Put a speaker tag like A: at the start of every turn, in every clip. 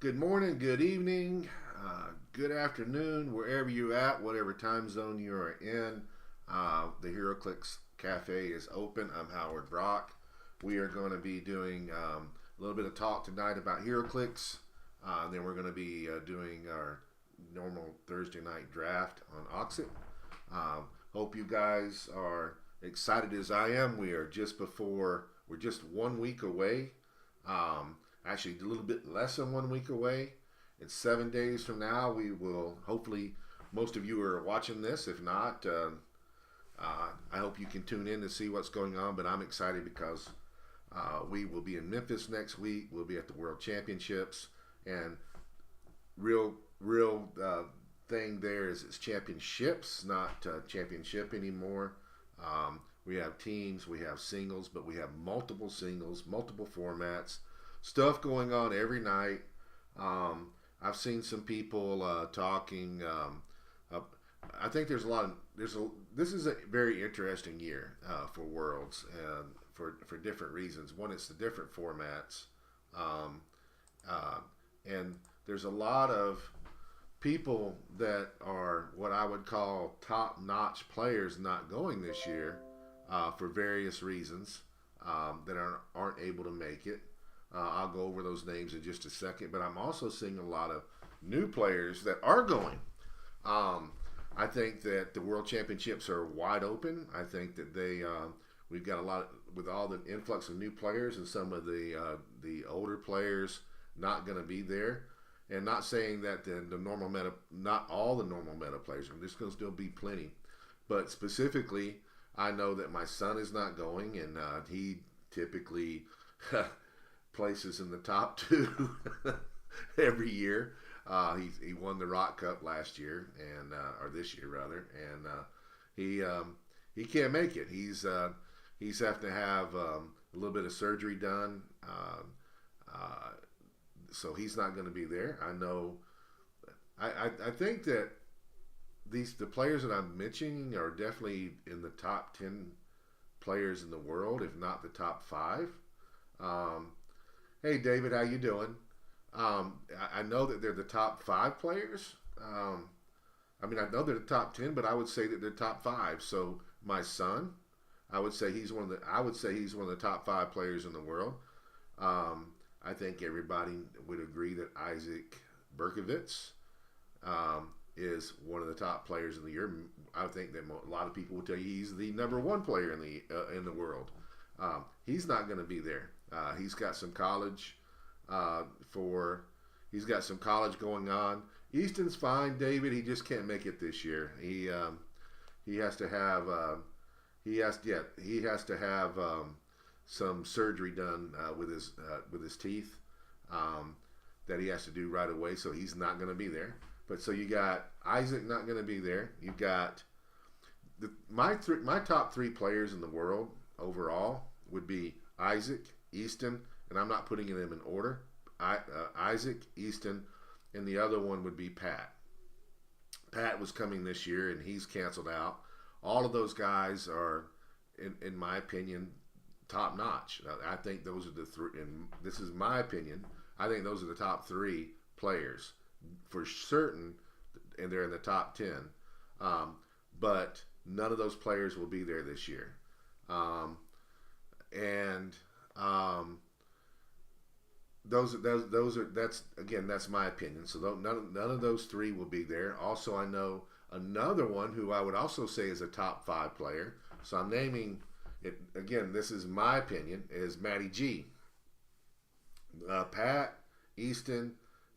A: Good morning, good evening, good afternoon, wherever you're at, whatever time zone you are in. The HeroClix Cafe is open. I'm Howard Brock. We are going to be doing a little bit of talk tonight about HeroClix. Then we're going to be doing our normal Thursday night draft on Oxit. Hope you guys are excited as I am. We're just 1 week away. Actually, a little bit less than 1 week away. It's 7 days from now. We will hopefully, most of you are watching this. If not, I hope you can tune in to see what's going on. But I'm excited because we will be in Memphis next week. We'll be at the World Championships, and real thing there is it's championships, not championship anymore. We have teams, we have singles, but we have multiple singles, multiple formats, stuff going on every night. I've seen some people talking. Uh, I think there's a lot of this is a very interesting year for Worlds and for different reasons. One, it's the different formats, um, uh, and there's a lot of people that are what I would call top notch players not going this year for various reasons that aren't able to make it. I'll go over those names in just a second, but I'm also seeing a lot of new players that are going. Um, I think that the World Championships are wide open. I think that we've got a lot with all the influx of new players and some of the older players not going to be there. And not saying that the normal meta, not all the normal meta players, there's going to still be plenty. But specifically, I know that my son is not going, and he typically places in the top two every year. He won the Rock Cup last year, and or this year rather, and he can't make it. He's have to have a little bit of surgery done. Uh, so he's not going to be there. I know. I think that the players that I'm mentioning are definitely in the top 10 players in the world, if not the top five. Um, hey David, how you doing? I know that they're the top five players. I mean, I know they're the top 10, but I would say that they're top five. So my son, I would say he's one of the top five players in the world. I think everybody would agree that Isaac Berkovitz is one of the top players in the year. I think that a lot of people will tell you he's the number one player in the world. He's not going to be there. He's got some college for. He's got some college going on. Easton's fine, David. He just can't make it this year. He has to have he has to have some surgery done with his teeth that he has to do right away. So he's not going to be there. But so you got Isaac not going to be there. You've got my top three players in the world overall would be Isaac, Easton, and I'm not putting them in order. Isaac, Easton, and the other one would be Pat. Pat was coming this year and he's canceled out. All of those guys are, in my opinion, top notch. I think those are the three, and this is my opinion. I think those are the top three players for certain, and they're in the top 10. Um, but none of those players will be there this year. Um, and those are that's my opinion. So none of those three will be there. Also, I know another one who I would also say is a top five player. So I'm naming it again. This is my opinion. Is Matty G. Pat, Easton,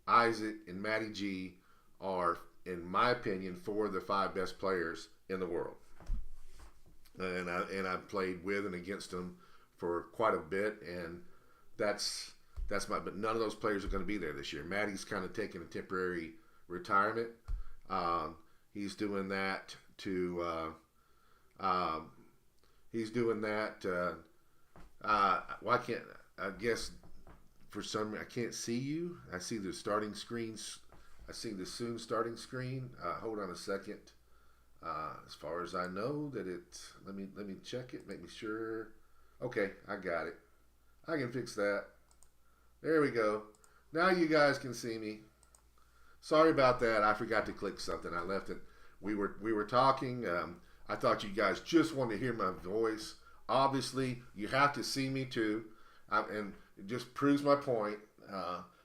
A: Isaac, and Matty G are, in my opinion, four of the five best players in the world. And I've played with and against them for quite a bit, and but none of those players are going to be there this year. Matty's kind of taking a temporary retirement. He's doing that to he's doing that. Why can't I guess for some I can't see you. I see the starting screens. I see the soon starting screen. Hold on a second. As far as I know, that it. Let me check it. Make me sure. Okay, I got it. I can fix that. There we go. Now you guys can see me. Sorry about that. I forgot to click something. I left it. We were talking. I thought you guys just wanted to hear my voice. Obviously, you have to see me too, and it just proves my point.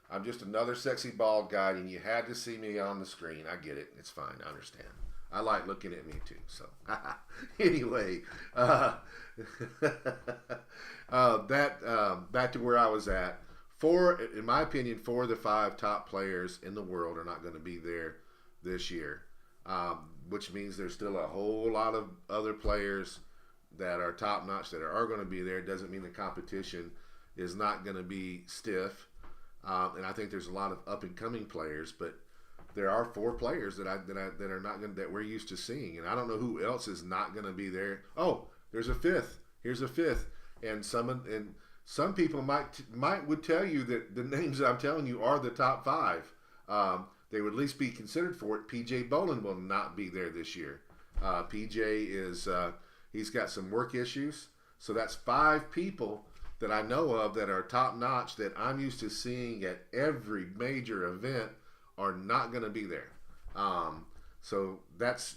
A: I'm just another sexy bald guy, and you had to see me on the screen. I get it. It's fine. I understand. I like looking at me too. So, anyway, back to where I was at. In my opinion, 4 of the 5 top players in the world are not going to be there this year, which means there's still a whole lot of other players that are top notch that are going to be there. It doesn't mean the competition is not going to be stiff, and I think there's a lot of up and coming players, but there are 4 players that are not going that we're used to seeing, and I don't know who else is not going to be there. Oh, there's a 5th. Here's a 5th, and some people would tell you that the names I'm telling you are the top 5. They would at least be considered for it. PJ Bolin will not be there this year. PJ is he's got some work issues, so that's 5 people that I know of that are top notch that I'm used to seeing at every major event are not going to be there. So that's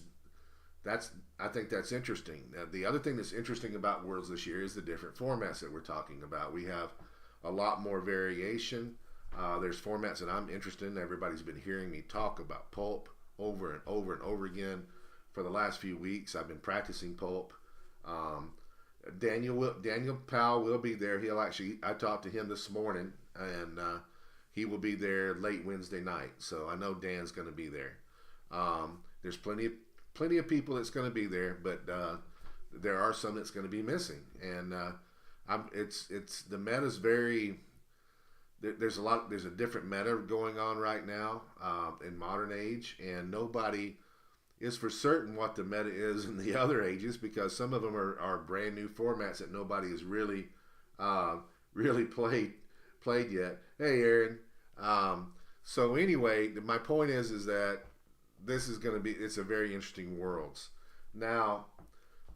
A: I think that's interesting. The other thing that's interesting about Worlds this year is the different formats that we're talking about. We have a lot more variation. There's formats that I'm interested in. Everybody's been hearing me talk about pulp over and over and over again for the last few weeks. I've been practicing pulp. Daniel Powell will be there. I talked to him this morning, and he will be there late Wednesday night. So I know Dan's going to be there. There's plenty of people that's going to be there, but there are some that's going to be missing, and it's the meta's very. There's a different meta going on right now in modern age, and nobody is for certain what the meta is in the other ages because some of them are brand new formats that nobody has really played yet. Hey, Aaron. So anyway, my point is that this is going to be, it's a very interesting Worlds. Now,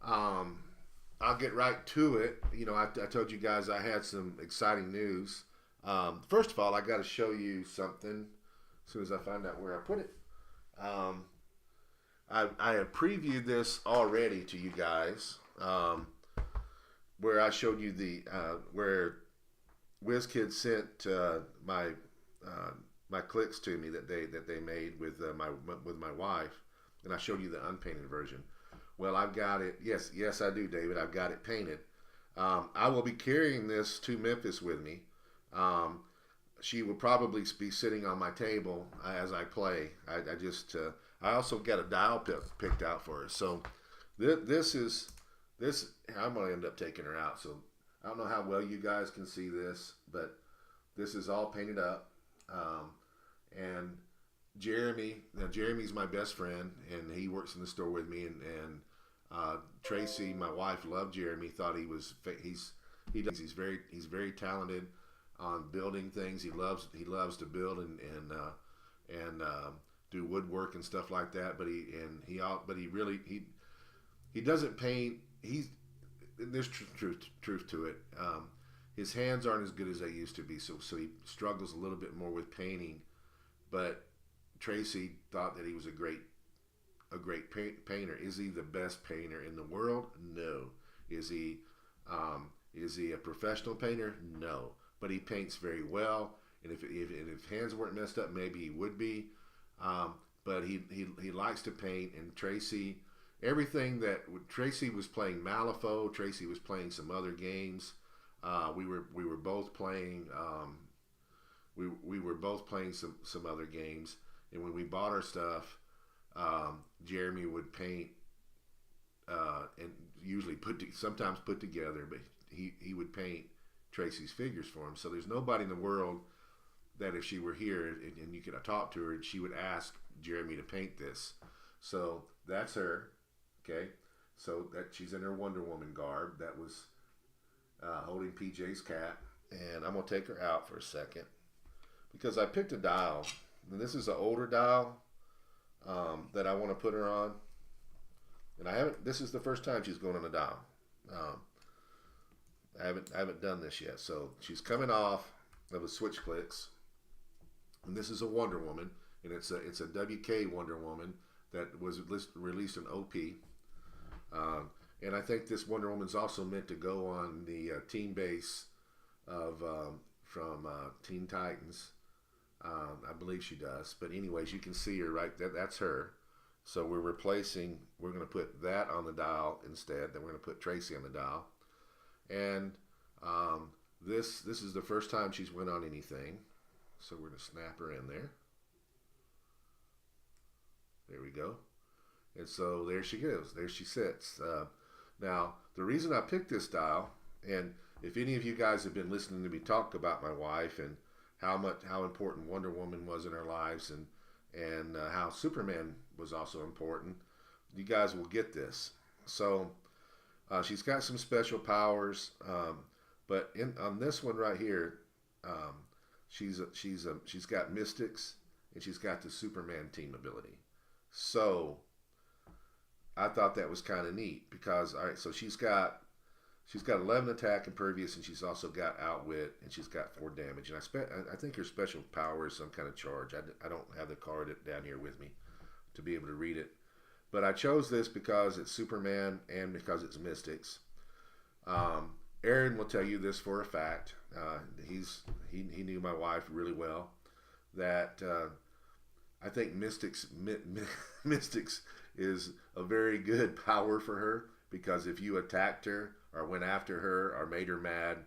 A: I'll get right to it. You know, I told you guys I had some exciting news. First of all, I got to show you something as soon as I find out where I put it. I have previewed this already to you guys, where I showed you where WizKids sent my clicks to me that they made with my wife, and I showed you the unpainted version. Well, I've got it. Yes, I do, David. I've got it painted. I will be carrying this to Memphis with me. She will probably be sitting on my table as I play. I also got a dial picked out for her. So this I'm going to end up taking her out. So I don't know how well you guys can see this, but this is all painted up. And Jeremy's my best friend, and he works in the store with me. And Tracy, my wife, loved Jeremy. Thought he's very talented on building things. He loves to build and do woodwork and stuff like that. But he doesn't paint. There's truth to it. His hands aren't as good as they used to be, so he struggles a little bit more with painting. But Tracy thought that he was a great painter. Is he the best painter in the world? No. Is he a professional painter? No. But he paints very well, and if hands weren't messed up, maybe he would be. But he likes to paint, and Tracy, everything that Tracy was playing Malifaux, Tracy was playing some other games. We were both playing. We were both playing some other games, and when we bought our stuff, Jeremy would paint and usually sometimes put together, but he would paint Tracy's figures for him. So there's nobody in the world that if she were here and you could talk to her, she would ask Jeremy to paint this. So that's her. Okay, so that she's in her Wonder Woman garb. That was holding PJ's cat, and I'm gonna take her out for a second because I picked a dial, and this is an older dial that I want to put her on, and I haven't. This is the first time she's going on a dial. I haven't done this yet, so she's coming off of a switch clicks, And this is a Wonder Woman, and it's a WK Wonder Woman that was released in OP. And I think this Wonder Woman's also meant to go on the team base of from Teen Titans. I believe she does. But anyways, you can see her right there. That's her. So we're going to put that on the dial instead. Then we're going to put Tracy on the dial. And this is the first time she's went on anything. So we're going to snap her in there. There we go. And so there she goes. There she sits. Now, the reason I picked this dial, and if any of you guys have been listening to me talk about my wife and how important Wonder Woman was in our lives, and how Superman was also important, you guys will get this. So she's got some special powers, but on this one right here, she's got Mystics, and she's got the Superman team ability. So I thought that was kind of neat because, all right, so she's got 11 attack impervious, and she's also got outwit, and she's got 4 damage. And I think her special power is some kind of charge. I don't have the card down here with me to be able to read it, but I chose this because it's Superman and because it's Mystics. Aaron will tell you this for a fact. He knew my wife really well. That I think Mystics is a very good power for her, because if you attacked her or went after her or made her mad,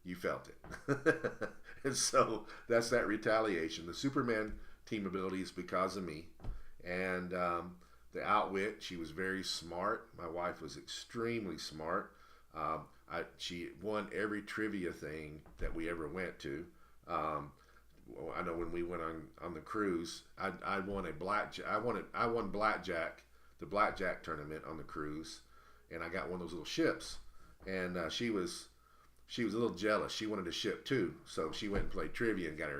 A: you felt it. And so that's that retaliation. The Superman team ability is because of me. And the outwit, she was very smart. My wife was extremely smart. She won every trivia thing that we ever went to. I know when we went on the cruise, I won a blackjack. I won blackjack, the blackjack tournament on the cruise, and I got one of those little ships. And she was a little jealous. She wanted a ship too, so she went and played trivia and got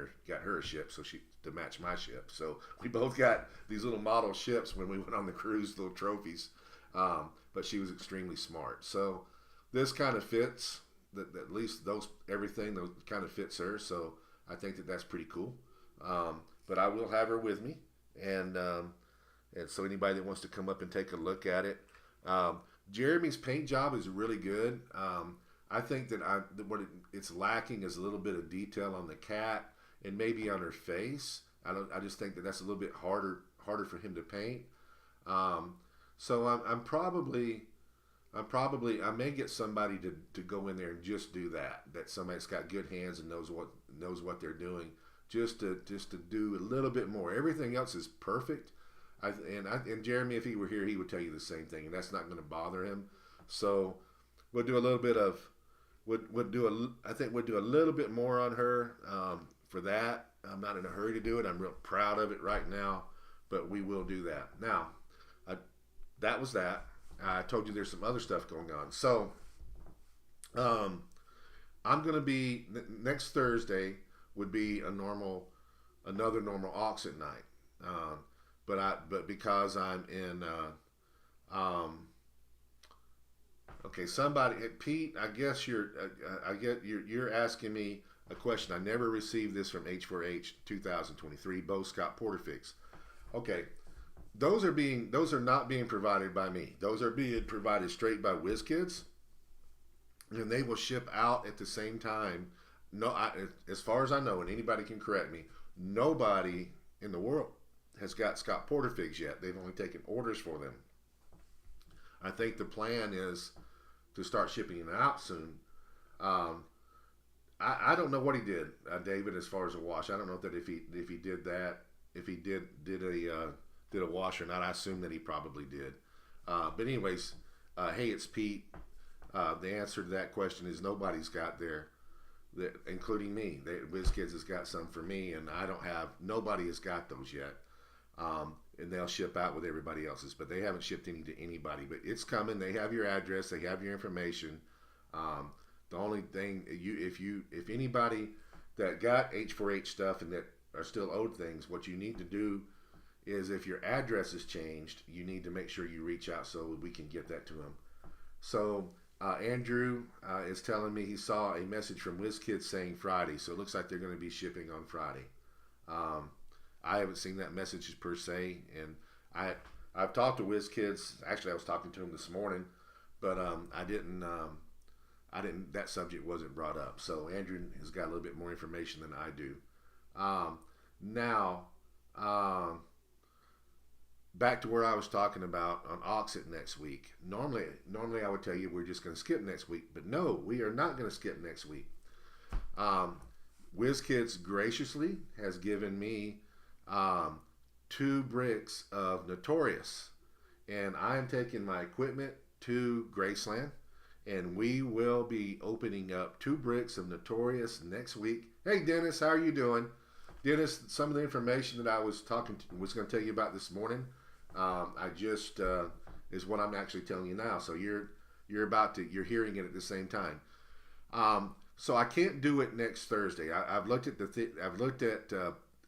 A: her a ship, so to match my ship. So we both got these little model ships when we went on the cruise, little trophies. But she was extremely smart. So this kind of fits. At least everything kind of fits her. So I think that's pretty cool. But I will have her with me, and so anybody that wants to come up and take a look at it. Jeremy's paint job is really good. I think that what it's lacking is a little bit of detail on the cat and maybe on her face. I just think that's a little bit harder for him to paint. So I may get somebody to go in there and just do that. That somebody that's got good hands and knows what they're doing, just to do a little bit more. Everything else is perfect. And Jeremy, if he were here, he would tell you the same thing, and that's not going to bother him. So we'll do a little bit of I think we'll do a little bit more on her for that. I'm not in a hurry to do it. I'm real proud of it right now, but we will do that. Now, that was that. I told you there's some other stuff going on. So I'm going to be next Thursday would be another normal auction night. But because I'm in okay, somebody, Pete, I guess you're asking me a question. I never received this from H4H 2023 Bo Scott Porterfix. Okay, those are not being provided by me. Those are being provided straight by WizKids, and they will ship out at the same time. No, as far as I know, and anybody can correct me, nobody in the world has got Scott Porterfigs yet. They've only taken orders for them. I think the plan is to start shipping them out soon. I don't know what he did, David, as far as a wash. I don't know that if he did that, if he did a wash or not. I assume that he probably did. But anyways, hey, it's Pete. The answer to that question is nobody's got including me. WizKids has got some for me, and nobody has got those yet. And they'll ship out with everybody else's, but they haven't shipped any to anybody. But it's coming. They have your address. They have your information. The only thing if anybody that got H4H stuff and that are still owed things, what you need to do is if your address is changed, you need to make sure you reach out so we can get that to them. So Andrew is telling me he saw a message from WizKids saying Friday, so it looks like they're going to be shipping on Friday. Um, I haven't seen that message per se, and I I've talked to WizKids. Actually, I was talking to them this morning, but I didn't. I didn't. That subject wasn't brought up. So Andrew has got a little bit more information than I do. Um, now, um, back to where I was talking about on Oxit next week. Normally I would tell you we're just going to skip next week, but no, we are not going to skip next week. Um, WizKids graciously has given me um, 2 bricks of Notorious, and I am taking my equipment to Graceland, and we will be opening up 2 bricks of Notorious next week. Hey, Dennis, how are you doing? Dennis, some of the information that I was was going to tell you about this morning, I just is what I'm actually telling you now. So you're hearing it at the same time. So I can't do it next Thursday. I've looked at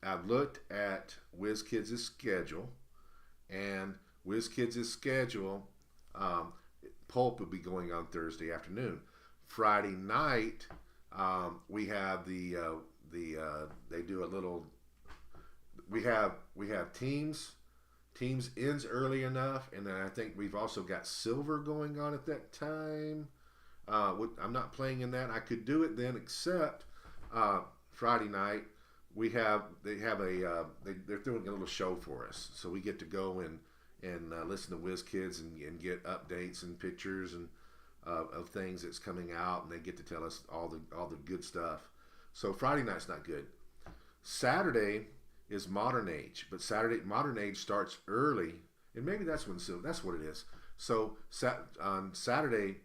A: I've looked at WizKids' schedule, and WizKids' schedule. Pulp will be going on Thursday afternoon. Friday night, we have they do a little. We have teams ends early enough, and then I think we've also got silver going on at that time. I'm not playing in that. I could do it then, except Friday night they're doing a little show for us, so we get to go and listen to WizKids and get updates and pictures and of things that's coming out, and they get to tell us all the good stuff. So Friday night's not good. Saturday is Modern Age, but Modern Age starts early, and maybe that's what it is. So on Saturday,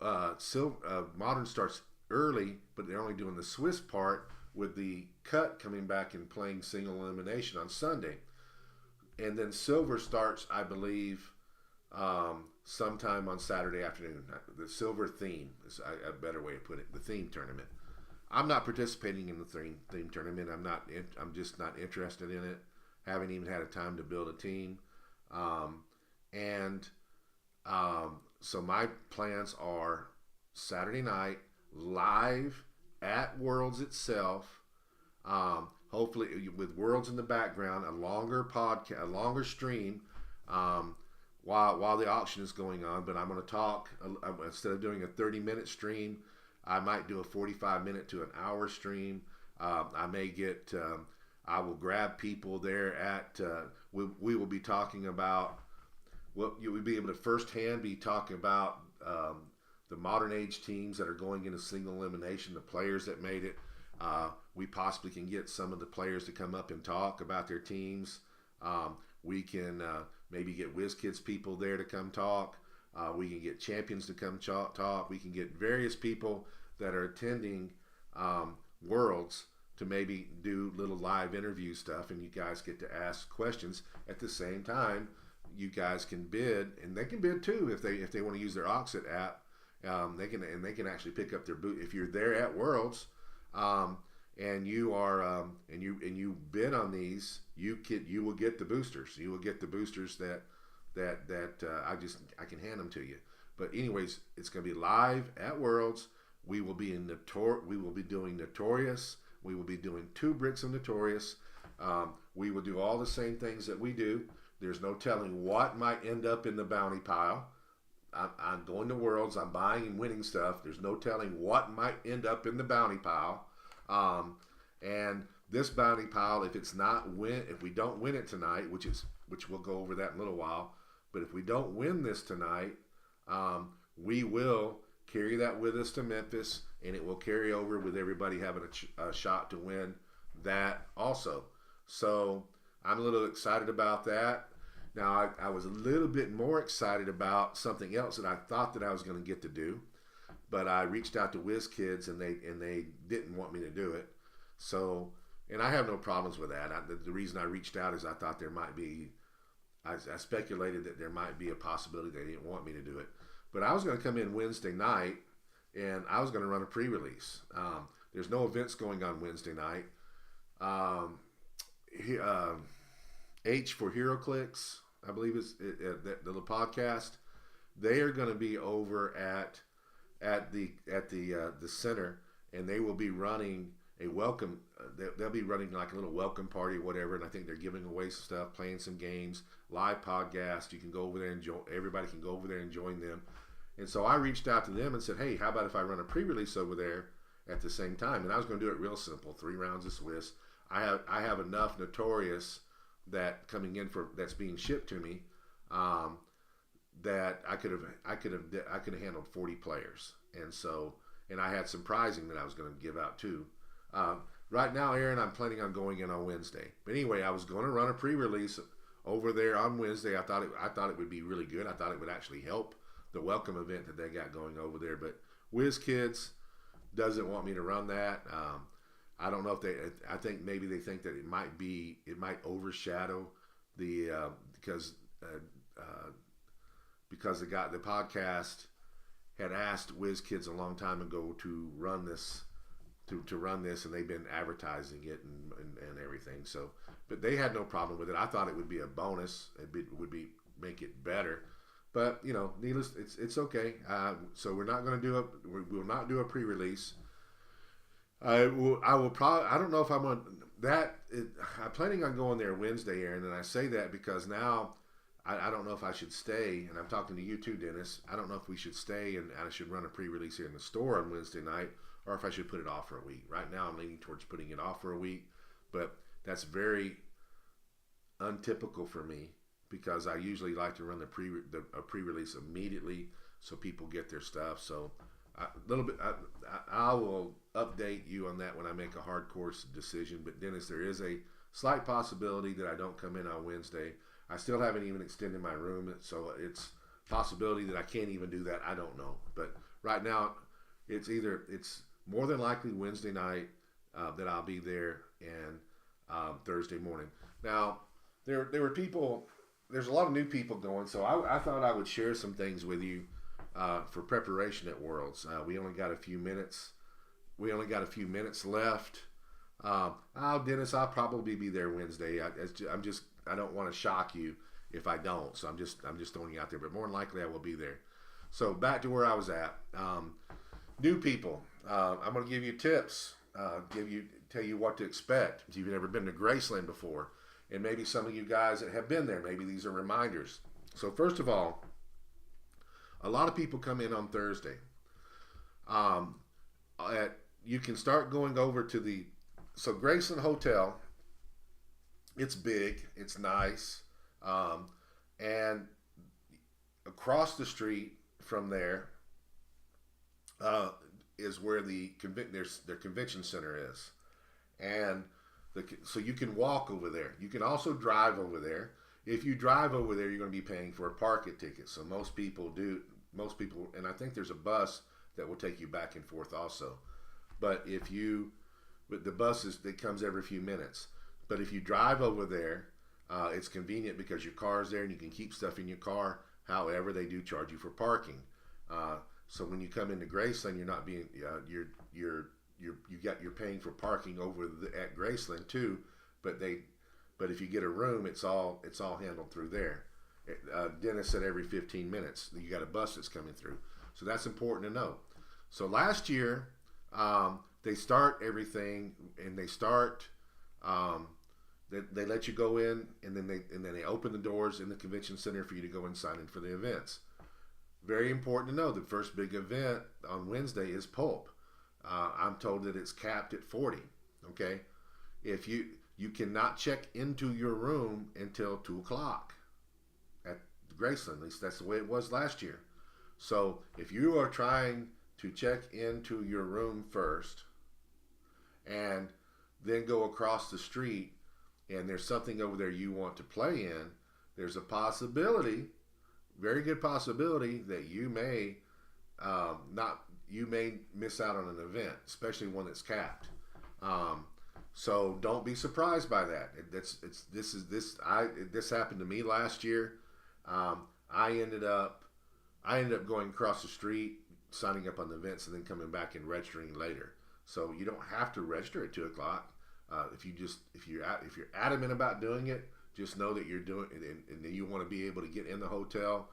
A: Modern starts early, but they're only doing the Swiss part, with the cut coming back and playing single elimination on Sunday. And then Silver starts, I believe, sometime on Saturday afternoon. The Silver theme is a better way to put it. The theme tournament. I'm not participating in the theme tournament. I'm just not interested in it. Haven't even had a time to build a team. So my plans are Saturday night live at Worlds itself. Hopefully with Worlds in the background, a longer podcast, a longer stream, while the auction is going on. But I'm going to talk instead of doing a 30-minute stream. I might do a 45-minute to an hour stream. I may get. I will grab people there at. We will be talking about. What you would be able to firsthand be talking about the Modern Age teams that are going into single elimination, the players that made it. We possibly can get some of the players to come up and talk about their teams. We can maybe get WizKids people there to come talk. We can get champions to come talk. We can get various people that are attending Worlds to maybe do little live interview stuff, and you guys get to ask questions at the same time. You guys can bid, and they can bid too if they want to use their Oxit app. They can actually pick up their boot if you're there at Worlds, and you are and you bid on these. You will get the boosters. You will get the boosters that I can hand them to you. But anyways, it's going to be live at Worlds. We will be doing Notorious. We will be doing 2 bricks of Notorious. We will do all the same things that we do. There's no telling what might end up in the bounty pile. I'm going to Worlds. I'm buying and winning stuff. There's no telling what might end up in the bounty pile. And this bounty pile, if we don't win it tonight, which we'll go over that in a little while, but if we don't win this tonight, we will carry that with us to Memphis, and it will carry over with everybody having a shot to win that also. So I'm a little excited about that. Now, I was a little bit more excited about something else that I thought that I was going to get to do, but I reached out to WizKids, and they didn't want me to do it. So, and I have no problems with that. The reason I reached out is I thought there might be, I speculated that there might be a possibility they didn't want me to do it. But I was going to come in Wednesday night, and I was going to run a pre-release. There's no events going on Wednesday night. H for HeroClix, I believe is the little podcast. They are going to be over at the center, and they will be running a welcome. They'll be running like a little welcome party or whatever, and I think they're giving away some stuff, playing some games, live podcast. You can go over there and join. Everybody can go over there and join them. And so I reached out to them and said, hey, how about if I run a pre-release over there at the same time? And I was going to do it real simple, 3 rounds of Swiss. I have enough Notorious that coming in for that's being shipped to me that I could have handled 40 players. And I had some prizing that I was going to give out too. Right now, Aaron, I'm planning on going in on Wednesday. But anyway, I was going to run a pre-release over there on Wednesday. I thought it would be really good. I thought it would actually help the welcome event that they got going over there. But WizKids doesn't want me to run that. I don't know if I think maybe they think that it might overshadow the because the podcast had asked WizKids a long time ago to run this, and they've been advertising it and everything. So, but they had no problem with it. I thought it would be a bonus. Make it better. But needless, it's okay. So we're not going to we will not do a pre-release. I will probably. I don't know if I'm on that. I'm planning on going there Wednesday, Aaron, and I say that because now I don't know if I should stay. And I'm talking to you too, Dennis. I don't know if we should stay and I should run a pre-release here in the store on Wednesday night, or if I should put it off for a week. Right now, I'm leaning towards putting it off for a week, but that's very untypical for me, because I usually like to run a pre-release immediately so people get their stuff. So I will update you on that when I make a hardcore decision. But Dennis, there is a slight possibility that I don't come in on Wednesday. I still haven't even extended my room, so it's a possibility that I can't even do that. I don't know. But right now, it's more than likely Wednesday night that I'll be there, and Thursday morning. Now, there were people. There's a lot of new people going, so I thought I would share some things with you for preparation at Worlds. We only got a few minutes. Left. Dennis, I'll probably be there Wednesday. I don't want to shock you if I don't, so I'm just throwing you out there. But more than likely, I will be there. So back to where I was at. New people. I'm going to give you tips. Tell you what to expect. If you've never been to Graceland before, and maybe some of you guys that have been there, maybe these are reminders. So first of all, a lot of people come in on Thursday. You can start going over to so Graceland Hotel. It's big, it's nice, and across the street from there is where their convention center is, and so you can walk over there. You can also drive over there. If you drive over there, you're going to be paying for a parking ticket. So most people, and I think there's a bus that will take you back and forth also. But the bus it comes every few minutes. But if you drive over there, it's convenient because your car's there and you can keep stuff in your car. However, they do charge you for parking. So when you come into Graceland, you're not being you're paying for parking over at Graceland too. But if you get a room, it's all handled through there. Dennis said every 15 minutes you got a bus that's coming through. So that's important to know. So last year, they start everything, and they start. They let you go in, and then they open the doors in the convention center for you to go and sign in for the events. Very important to know, the first big event on Wednesday is Pulp. I'm told that it's capped at 40. Okay, if you cannot check into your room until 2 o'clock at Graceland. At least that's the way it was last year. So if you are trying to check into your room first and then go across the street and there's something over there you want to play in, there's a possibility, very good possibility, that you may miss out on an event, especially one that's capped. So don't be surprised by that. This happened to me last year. I ended up going across the street, signing up on the events, and then coming back and registering later. So you don't have to register at 2 o'clock. If you're adamant about doing it, just know that you're doing it, and then you want to be able to get in the hotel.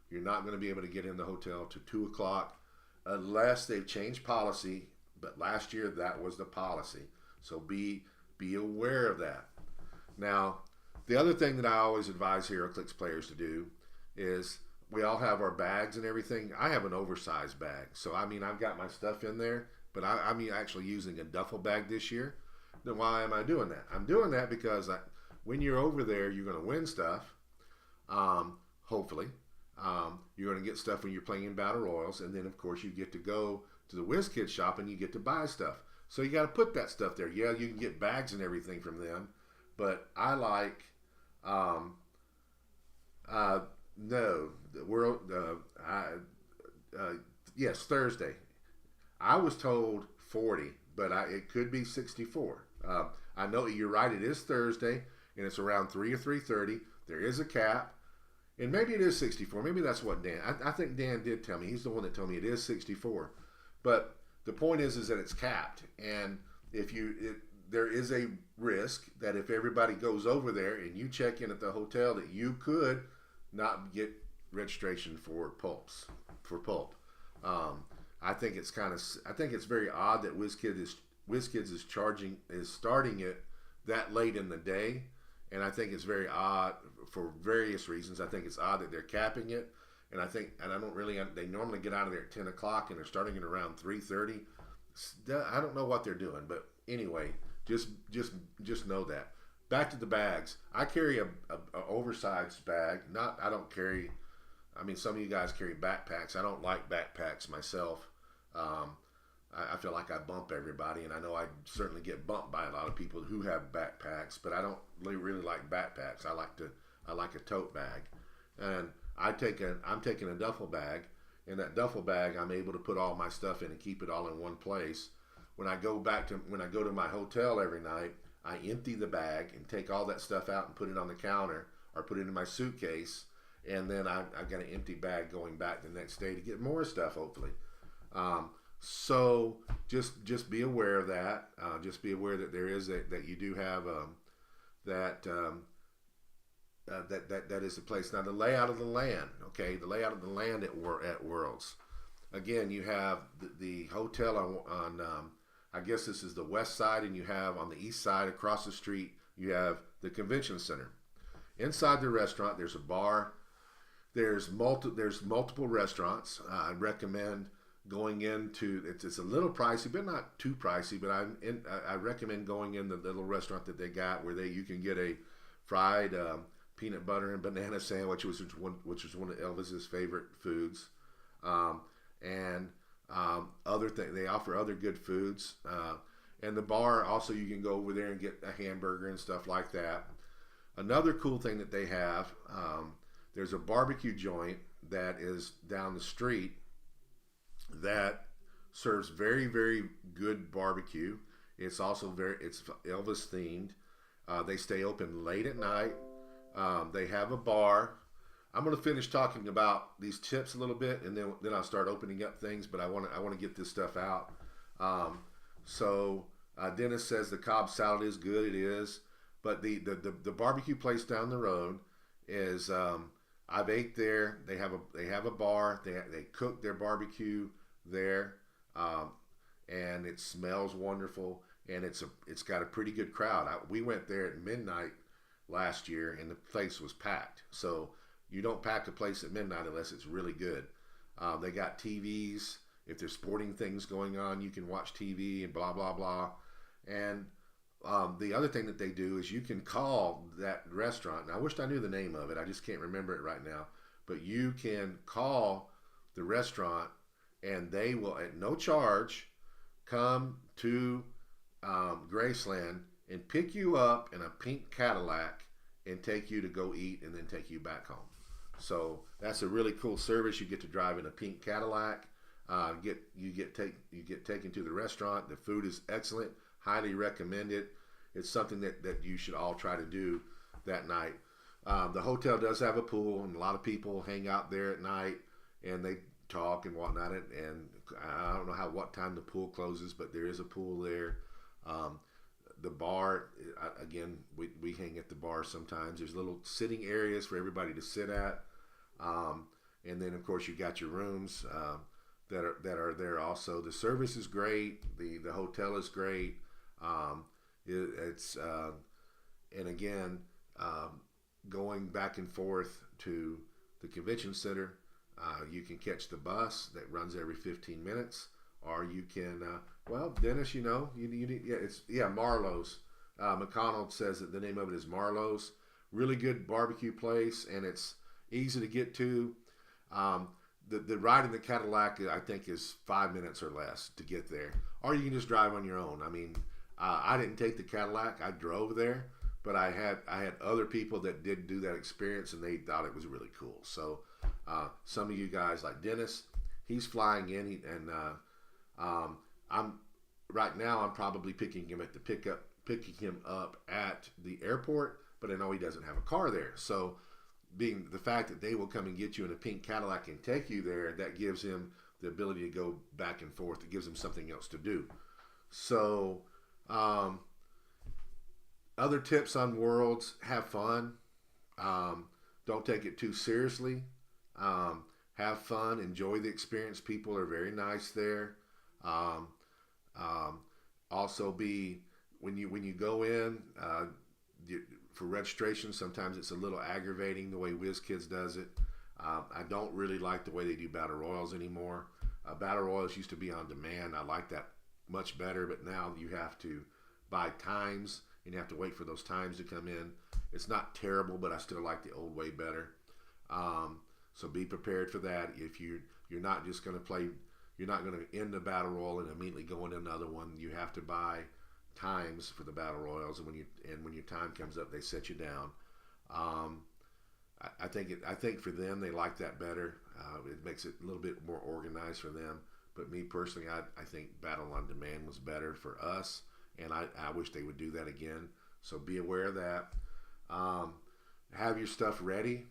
A: You're not going to be able to get in the hotel to 2 o'clock unless they've changed policy. But last year that was the policy. So be aware of that. Now, the other thing that I always advise HeroClix players to do is we all have our bags and everything. I have an oversized bag, so I mean I've got my stuff in there, but I'm actually using a duffel bag this year. Then why am I doing that? I'm doing that because when you're over there, you're going to win stuff. Hopefully, you're going to get stuff when you're playing battle royals, and then of course you get to go to the WizKids shop and you get to buy stuff. So you got to put that stuff there. Yeah, you can get bags and everything from them, but I like no the world. Yes, Thursday. I was told 40, but it could be 64. I know you're right. It is Thursday, and it's around 3 or 3:30. There is a cap, and maybe it is 64. Maybe that's what Dan. I think Dan did tell me. He's the one that told me it is 64. But the point is that it's capped, and there is a risk that if everybody goes over there and you check in at the hotel, that you could not get registration for pulp. I think it's very odd that WizKids is starting it that late in the day, and I think it's very odd for various reasons. I think it's odd that they're capping it, and I don't really. They normally get out of there at 10 o'clock, and they're starting it around 3:30. I don't know what they're doing, but anyway, just know that. Back to the bags. I carry a oversized bag. I don't carry. I mean, some of you guys carry backpacks. I don't like backpacks myself. I feel like I bump everybody, and I know I certainly get bumped by a lot of people who have backpacks. But I don't really like backpacks. I like a tote bag, and I'm taking a duffel bag. In that duffel bag, I'm able to put all my stuff in and keep it all in one place. When I go to my hotel every night, I empty the bag and take all that stuff out and put it on the counter or put it in my suitcase, and then I've got an empty bag going back the next day to get more stuff, hopefully. So just be aware of that. Just be aware that there is that you do have that is the place. Now the layout of the land. Okay, the layout of the land at Worlds. Again, you have the hotel on I guess this is the west side, and you have on the east side across the street you have the convention center. Inside the restaurant, there's a bar. There's multiple restaurants. I recommend going into it's a little pricey, but not too pricey. But I recommend going in the little restaurant that they got where you can get a fried peanut butter and banana sandwich, which was one of Elvis's favorite foods, and other things. They offer other good foods, and the bar also you can go over there and get a hamburger and stuff like that. Another cool thing that they have, there's a barbecue joint that is down the street that serves very, very good barbecue. It's also it's Elvis themed. They stay open late at night. They have a bar. I'm going to finish talking about these tips a little bit, and then I'll start opening up things. But I want to get this stuff out. So Dennis says the Cobb salad is good. It is, but the barbecue place down the road is. I've ate there. They have a bar. They cook their barbecue there, and it smells wonderful. And it's got a pretty good crowd. We went there at midnight last year, and the place was packed. So you don't pack a place at midnight unless it's really good. They got TVs. If there's sporting things going on, you can watch TV and blah blah blah. And the other thing that they do is you can call that restaurant. And I wish I knew the name of it. I just can't remember it right now. But you can call the restaurant, and they will, at no charge, come to Graceland and pick you up in a pink Cadillac and take you to go eat and then take you back home. So that's a really cool service. You get to drive in a pink Cadillac. You get taken to the restaurant. The food is excellent. Highly recommend it. It's something that you should all try to do that night. The hotel does have a pool, and a lot of people hang out there at night, and they talk and whatnot. And I don't know what time the pool closes, but there is a pool there. The bar, again, we hang at the bar sometimes. There's little sitting areas for everybody to sit at, and then of course you got your rooms that are there also. The service is great. The hotel is great. It's and again, um, going back and forth to the convention center, you can catch the bus that runs every 15 minutes, or you can. Well, Dennis, you need, yeah, Marlowe's. McConnell says that the name of it is Marlowe's. Really good barbecue place, and it's easy to get to. Um, the ride in the Cadillac, I think, is 5 minutes or less to get there, or you can just drive on your own. I mean, I didn't take the Cadillac; I drove there, but I had other people that did do that experience, and they thought it was really cool. So some of you guys like Dennis, he's flying in, and I'm right now. I'm probably picking him up at the airport, but I know he doesn't have a car there. So being the fact that they will come and get you in a pink Cadillac and take you there, that gives him the ability to go back and forth. It gives him something else to do. So, other tips on Worlds: have fun. Don't take it too seriously. Have fun. Enjoy the experience. People are very nice there. Um, um, Also, be when you go in, for registration, sometimes it's a little aggravating the way WizKids does it. I don't really like the way they do Battle Royals anymore. Battle Royals used to be on demand. I like that much better, but now you have to buy times and you have to wait for those times to come in. It's not terrible, but I still like the old way better. So be prepared for that. If you're not just going to play, you're not going to end the Battle Royal and immediately go into another one. You have to buy times for the Battle Royals, and when your time comes up, they set you down. Um, I think for them, they like that better. It makes it a little bit more organized for them. But me personally, I think Battle on Demand was better for us, and I wish they would do that again. So be aware of that. Have your stuff ready.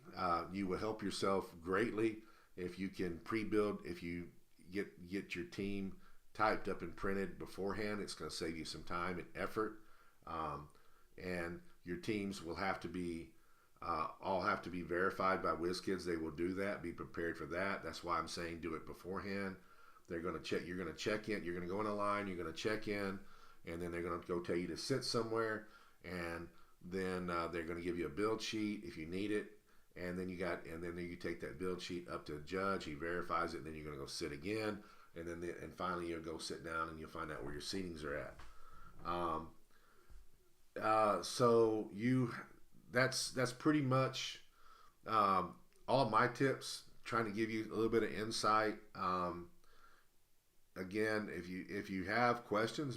A: You will help yourself greatly if you can pre-build. If you get your team typed up and printed beforehand, it's going to save you some time and effort. And your teams will have to be all have to be verified by WizKids. They will do that. Be prepared for that. That's why I'm saying do it beforehand. They're going to check. You're going to check in. You're going to go in a line. You're going to check in, and then they're going to go tell you to sit somewhere, and then they're going to give you a build sheet if you need it, and then you take that build sheet up to the judge. He verifies it, and then you're going to go sit again, and then finally you'll go sit down, and you'll find out where your seatings are at. So that's pretty much all of my tips. Trying to give you a little bit of insight. Again, if you have questions,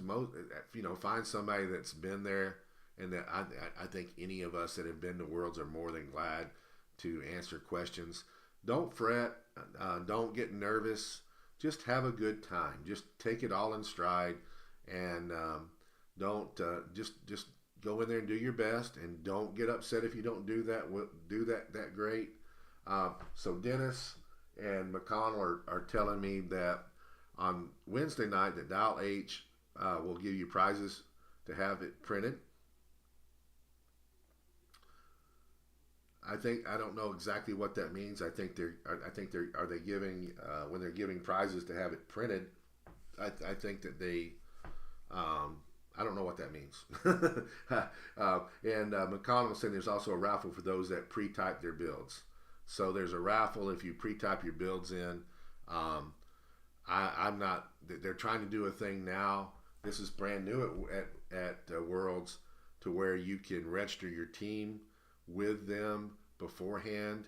A: find somebody that's been there, and that I think any of us that have been to Worlds are more than glad to answer questions. Don't fret. Don't get nervous. Just have a good time. Just take it all in stride, and don't just go in there and do your best, and don't get upset if you don't do that great. So Dennis and McConnell are telling me that on Wednesday night that Dial H will give you prizes to have it printed. I don't know exactly what that means. I think are they giving when they're giving prizes to have it printed. I think that they I don't know what that means. And McConnell said there's also a raffle for those that pre-type their builds. So there's a raffle if you pre-type your builds in. I'm not. They're trying to do a thing now. This is brand new at Worlds, to where you can register your team with them beforehand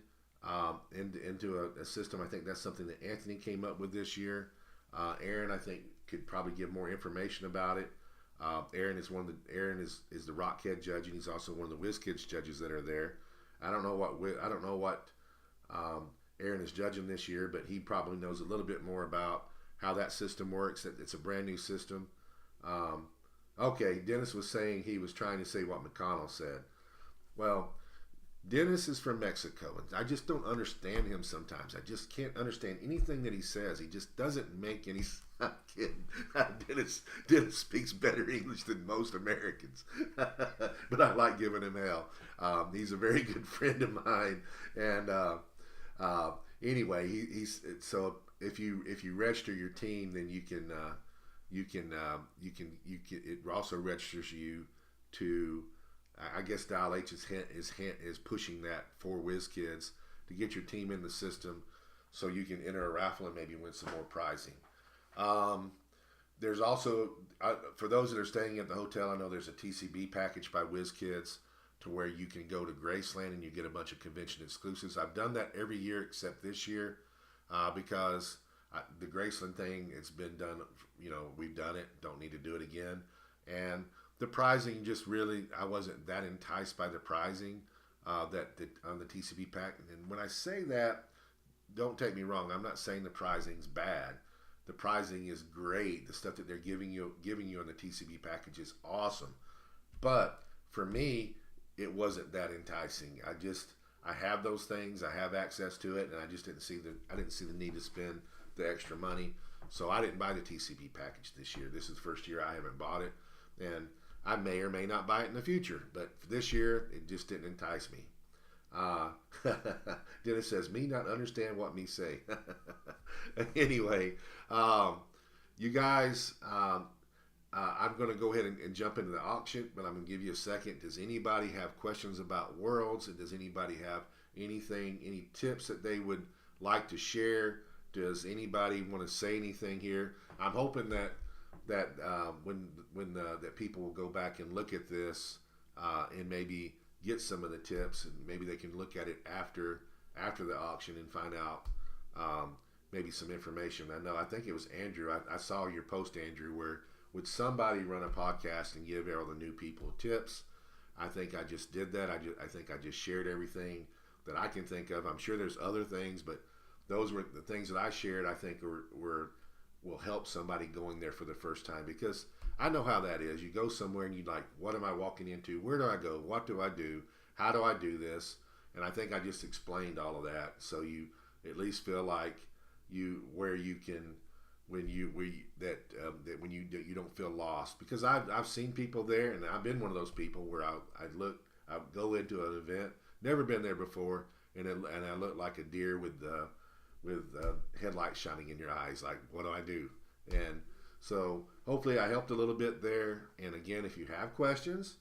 A: into a system. I think that's something that Anthony came up with this year. Aaron, I think, could probably give more information about it. Aaron is the Rockhead judge, and he's also one of the WizKids judges that are there. I don't know what Aaron is judging this year, but he probably knows a little bit more about how that system works. It's a brand new system. Okay, Dennis was saying he was trying to say what McConnell said. Well, Dennis is from Mexico, and I just don't understand him sometimes. I just can't understand anything that he says. He just doesn't make any sense. I'm kidding. Dennis speaks better English than most Americans, but I like giving him hell. He's a very good friend of mine, and anyway, he's so if you register your team, then you can it also registers you to, I guess Dial H is pushing that for WizKids to get your team in the system so you can enter a raffle and maybe win some more prizing. There's also, for those that are staying at the hotel, I know there's a TCB package by WizKids to where you can go to Graceland and you get a bunch of convention exclusives. I've done that every year except this year because the Graceland thing, it's been done, we've done it, don't need to do it again. And the prizing just really, I wasn't that enticed by the prizing that on the TCB pack. And when I say that, don't take me wrong, I'm not saying the prizing's bad. The prizing is great. The stuff that they're giving you in the TCB package is awesome. But for me, it wasn't that enticing. I have those things. I have access to it, and I just didn't see the need to spend the extra money. So I didn't buy the TCB package this year. This is the first year I haven't bought it, and I may or may not buy it in the future. But for this year, it just didn't entice me. Dennis says, me not understand what me say. Anyway, you guys, I'm going to go ahead and jump into the auction, but I'm going to give you a second. Does anybody have questions about Worlds? And does anybody have any tips that they would like to share? Does anybody want to say anything here? I'm hoping that that people will go back and look at this and maybe get some of the tips, and maybe they can look at it after the auction and find out maybe some information. I think it was Andrew. I saw your post, Andrew, where would somebody run a podcast and give all the new people tips? I think I just did that. I think I just shared everything that I can think of. I'm sure there's other things, but those were the things that I shared. I think will help somebody going there for the first time, because I know how that is. You go somewhere and you like, what am I walking into? Where do I go? What do I do? How do I do this? And I think I just explained all of that, so you at least feel like you don't feel lost. Because I've seen people there, and I've been one of those people where I go into an event, never been there before, and I look like a deer with headlights shining in your eyes. Like, what do I do? And so hopefully I helped a little bit there. And again, if you have questions,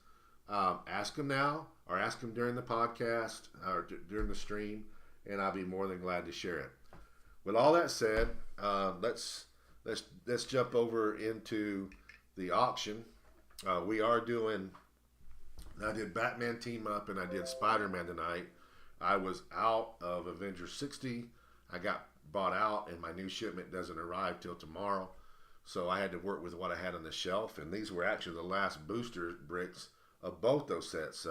A: ask them now or ask them during the podcast or during the stream, and I'll be more than glad to share it. With all that said, let's jump over into the auction. I did Batman Team Up and I did Spider-Man tonight. I was out of Avengers 60. I got bought out, and my new shipment doesn't arrive till tomorrow. So I had to work with what I had on the shelf, and these were actually the last booster bricks of both those sets.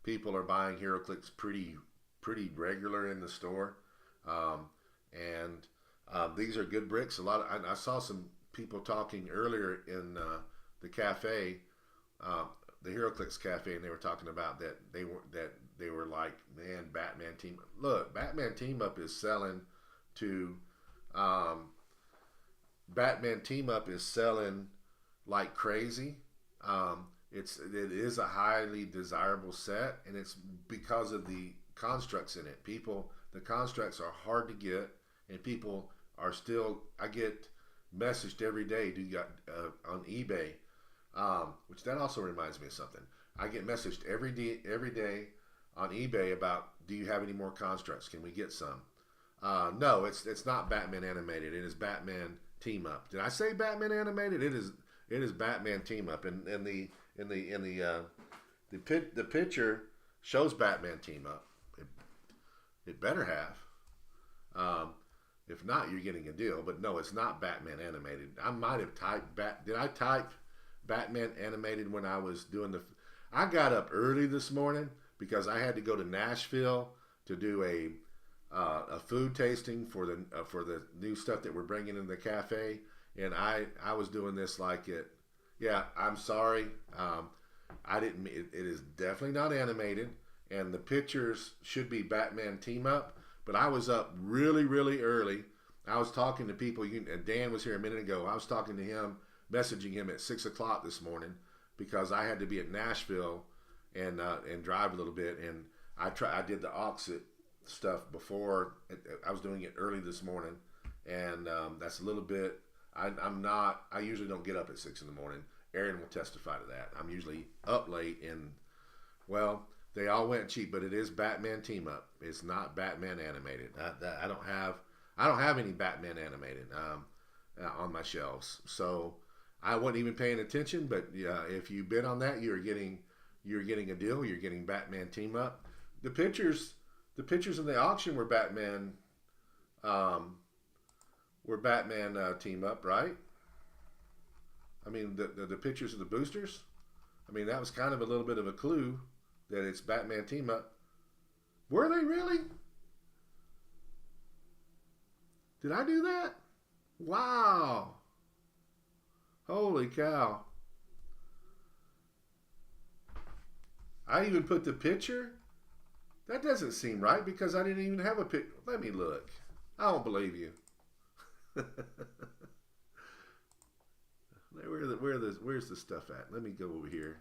A: People are buying HeroClix pretty regular in the store, and these are good bricks. I saw some people talking earlier in the cafe, the HeroClix cafe, and they were talking about that they were like, man, Batman Team. Look, Batman Team Up is selling to. Batman Team Up is selling like crazy. It is a highly desirable set, and it's because of the constructs in it. The constructs are hard to get, and people are still. I get messaged every day. Do you got on eBay? Which that also reminds me of something. I get messaged every day on eBay about, do you have any more constructs? Can we get some? No, it's not Batman Animated. It is Batman Team Up. Did I say Batman Animated? It is Batman Team Up. And the picture shows Batman Team Up. It better have. If not, you're getting a deal. But no, it's not Batman Animated. I might have typed Did I type Batman Animated when I was doing I got up early this morning because I had to go to Nashville to do a food tasting for the new stuff that we're bringing in the cafe, and I was doing this like it. Yeah, I'm sorry. I didn't. It is definitely not animated, and the pictures should be Batman Team Up. But I was up really early. I was talking to people. Dan was here a minute ago. I was talking to him, messaging him at 6 o'clock this morning because I had to be at Nashville and drive a little bit. And I did the Oxit stuff before. I was doing it early this morning, and that's a little bit. I usually don't get up at 6 in the morning, Aaron will testify to that. I'm usually up late, and well, they all went cheap, but it is Batman Team Up. It's not Batman animated. I don't have any Batman animated on my shelves, so I wasn't even paying attention. But if you bid on that, you're getting a deal. You're getting Batman Team Up. The pictures in the auction were Batman. Team Up, right? I mean, the pictures of the boosters. I mean, that was kind of a little bit of a clue that it's Batman Team Up. Were they really? Did I do that? Wow. Holy cow. I even put the picture? That doesn't seem right because I didn't even have a picture. Let me look. I don't believe you. Where's the stuff at? Let me go over here.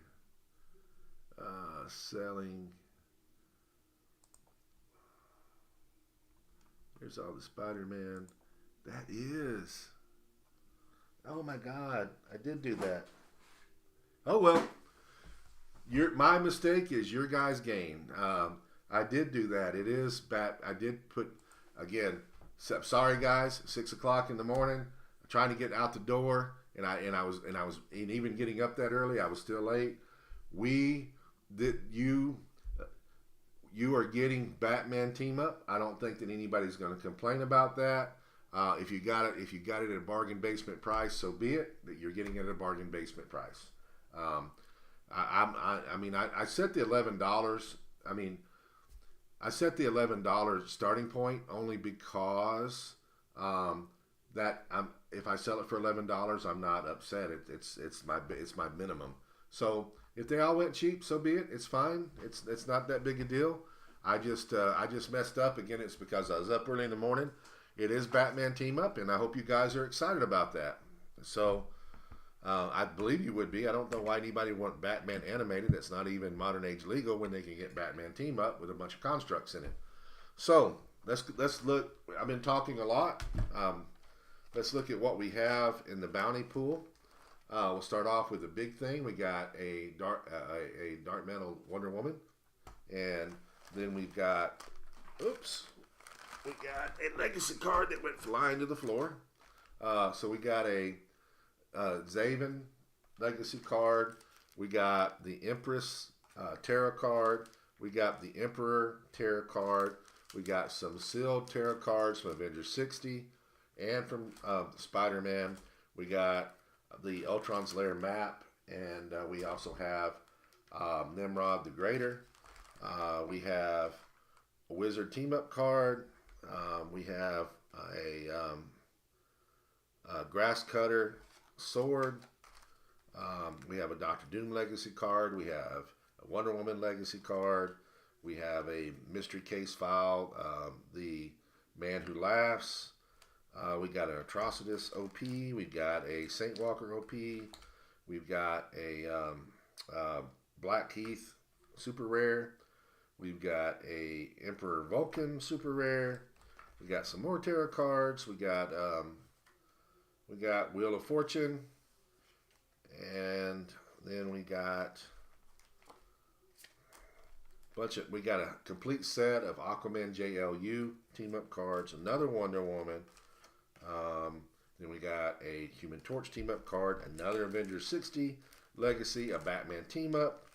A: Selling. There's all the Spider-Man. That is. Oh my God! I did do that. Oh well. My mistake is your guys' gain. I did do that. It is I did put again. Sorry guys. 6 o'clock in the morning. Trying to get out the door, and even getting up that early. I was still late. You are getting Batman Team Up. I don't think that anybody's going to complain about that. If you got it at a bargain basement price, so be it. That you're getting it at a bargain basement price. I set the $11. I set the $11 starting point only because if I sell it for $11, I'm not upset. It's my minimum. So if they all went cheap, so be it. It's fine. It's not that big a deal. I just messed up again. It's because I was up early in the morning. It is Batman Team Up, and I hope you guys are excited about that. So I believe you would be. I don't know why anybody would want Batman animated. That's not even modern age legal when they can get Batman Team Up with a bunch of constructs in it. So let's look. I've been talking a lot. Let's look at what we have in the bounty pool. We'll start off with the big thing. We got a Dark Metal Wonder Woman, and then we've got we got a legacy card that went flying to the floor. So we got a Zaven legacy card. We got the Empress tarot card. We got the Emperor tarot card. We got some sealed tarot cards from Avengers 60 and from Spider-Man. We got the Ultron's Lair map, and we also have Nimrod the Greater. We have a Wizard Team Up card. We have a Grass Cutter sword. We have a Doctor Doom legacy card. We have a Wonder Woman legacy card. We have a mystery case file, the Man Who Laughs. We got an Atrocitus OP. We've got a Saint Walker OP. We've got a Blackheath super rare. We've got a Emperor Vulcan super rare. We got some more tarot cards. We got Wheel of Fortune, and then we got we got a complete set of Aquaman JLU team up cards, another Wonder Woman. Then we got a Human Torch team up card, another Avengers 60 Legacy, a Batman team up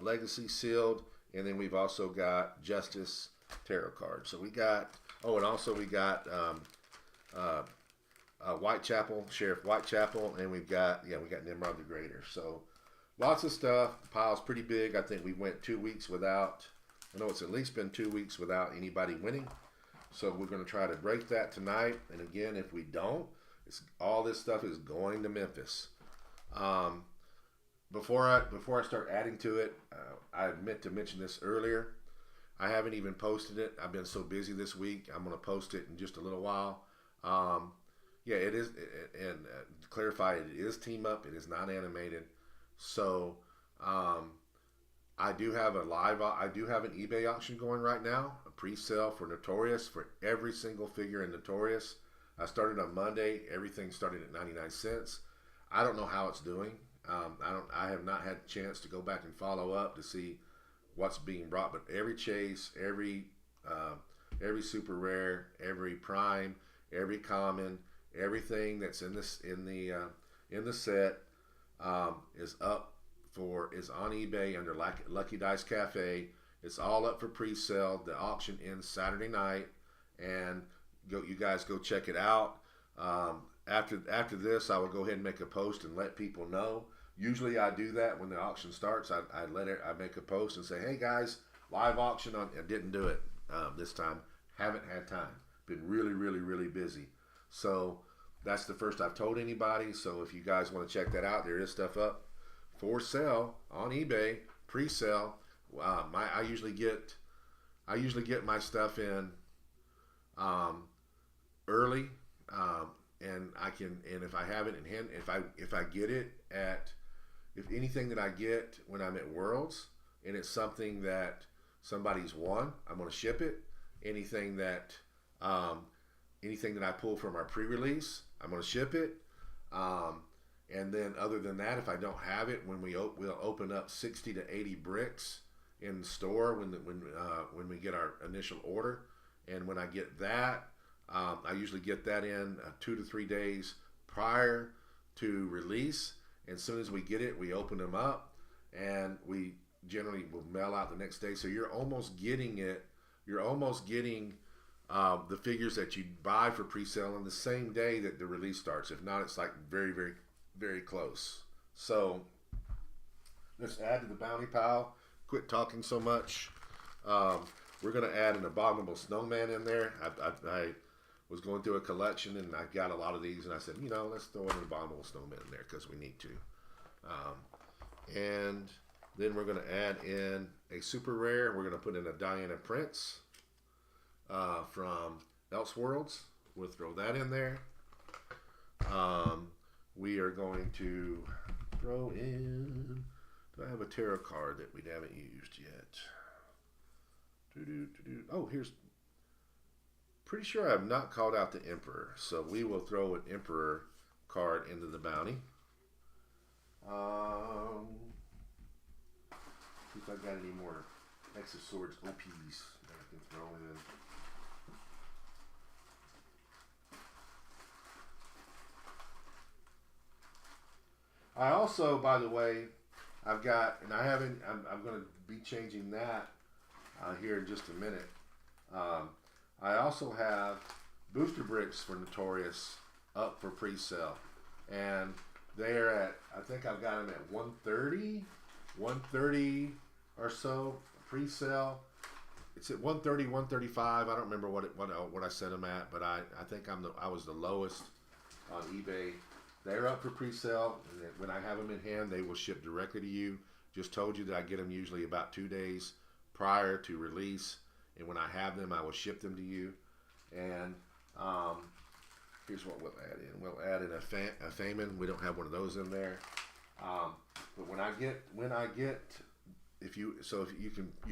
A: Legacy sealed, and then we've also got Justice tarot card. So we got and also we got Whitechapel, Sheriff Whitechapel, and we got Nimrod the Greater. So lots of stuff. The pile's pretty big. I think we went 2 weeks without. I know it's at least been 2 weeks without anybody winning. So we're going to try to break that tonight. And again, if we don't, all this stuff is going to Memphis. Before I start adding to it, I meant to mention this earlier. I haven't even posted it. I've been so busy this week. I'm going to post it in just a little while. It is, and to clarify, it is team up. It is not animated. So I do have an eBay auction going right now, a pre-sale for Notorious for every single figure in Notorious. I started on Monday. Everything started at 99 cents. I don't know how it's doing. I have not had a chance to go back and follow up to see what's being brought, but every chase, every super rare, every prime, every common, everything that's in the set is on eBay under Lucky Dice Cafe. It's all up for pre-sale. The auction ends Saturday night, and you guys go check it out. After this, I will go ahead and make a post and let people know. Usually, I do that when the auction starts. I make a post and say, "Hey guys, live auction on." I didn't do it this time. Haven't had time. Been really, really, really busy. So that's the first I've told anybody. So if you guys want to check that out, there is stuff up for sale on eBay, pre-sale. I usually get my stuff in early, and if I have it in hand, if I get it if anything that I get when I'm at Worlds and it's something that somebody's won, I'm going to ship it. Anything that I pull from our pre-release, I'm going to ship it. And then other than that, if I don't have it, we'll open up 60 to 80 bricks in the store when we get our initial order. And when I get that, I usually get that in 2 to 3 days prior to release. And as soon as we get it, we open them up, and we generally will mail out the next day. So you're almost getting it. You're almost getting the figures that you buy for pre-sale on the same day that the release starts. If not, it's like very, very, very close. So let's add to the bounty pile. Quit talking so much. We're going to add an Abominable Snowman in there. I was going through a collection, and I got a lot of these, and I said, let's throw an Abominable Snowman in there because we need to. And then we're going to add in a super rare. We're going to put in a Diana Prince from Elseworlds. We'll throw that in there. We are going to throw in... Do I have a tarot card that we haven't used yet? Oh, here's... Pretty sure I have not called out the Emperor, so we will throw an Emperor card into the bounty. See if I've got any more X of Swords OPs that I can throw in. I also, by the way, I'm going to be changing that here in just a minute. I also have booster bricks for Notorious up for pre-sale, and they're at, I think I've got them at 130 or so pre-sale. It's at 130, 135. I don't remember what I set them at, but I think I was the lowest on eBay. They're up for pre-sale, and when I have them in hand, they will ship directly to you. Just told you that I get them usually about 2 days prior to release, and when I have them, I will ship them to you. And here's what we'll add in. We'll add in a Famine. We don't have one of those in there. But when I get, if you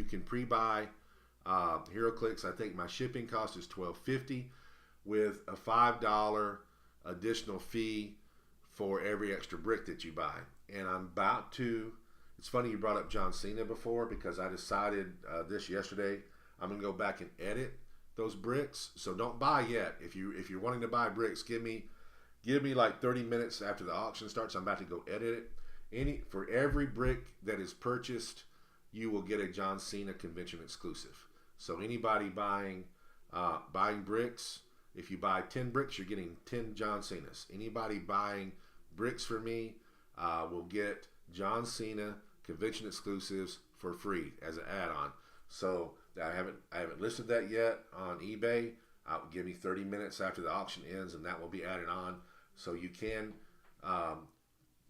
A: can pre-buy HeroClix. I think my shipping cost is $12.50 with a $5 additional fee for every extra brick that you buy. And I'm about to. It's funny you brought up John Cena before, because I decided this yesterday. I'm gonna go back and edit those bricks. So don't buy yet. If you're wanting to buy bricks, give me like 30 minutes after the auction starts. I'm about to go edit it. For every brick that is purchased, you will get a John Cena convention exclusive. So anybody buying bricks, if you buy 10 bricks, you're getting 10 John Cenas. Anybody buying bricks for me will get John Cena convention exclusives for free as an add-on. So I haven't listed that yet on eBay. Give me 30 minutes after the auction ends, and that will be added on. So you can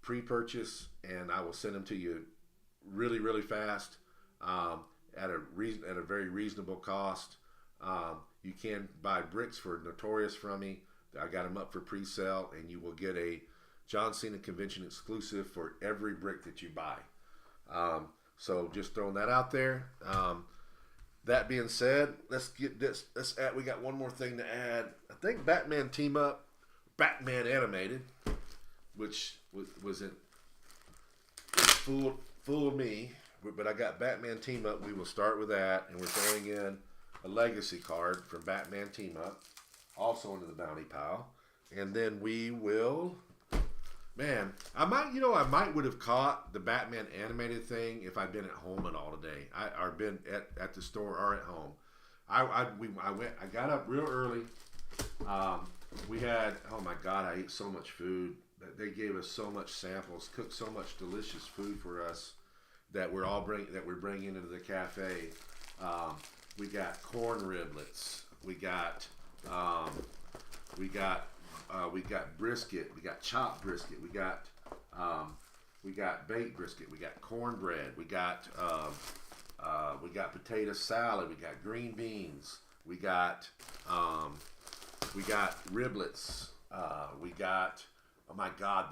A: pre-purchase, and I will send them to you really, really fast at a very reasonable cost. You can buy bricks for Notorious from me. I got them up for pre-sale, and you will get a John Cena convention exclusive for every brick that you buy. So just throwing that out there. That being said, let's get this. We got one more thing to add. I think Batman Team Up, Batman Animated, which was in fooled me, but I got Batman Team Up. We will start with that, and we're throwing in a legacy card from Batman Team Up, also into the bounty pile, and then we will. Man, I might would have caught the Batman animated thing if I'd been at home at all today. Or been at the store or at home. I got up real early. We had, oh my God, I ate so much food. They gave us so much samples, cooked so much delicious food for us that we're bringing into the cafe. We got corn riblets. We got brisket. We got chopped brisket. We got baked brisket. We got cornbread. We got potato salad. We got green beans. We got riblets. We got, oh my God,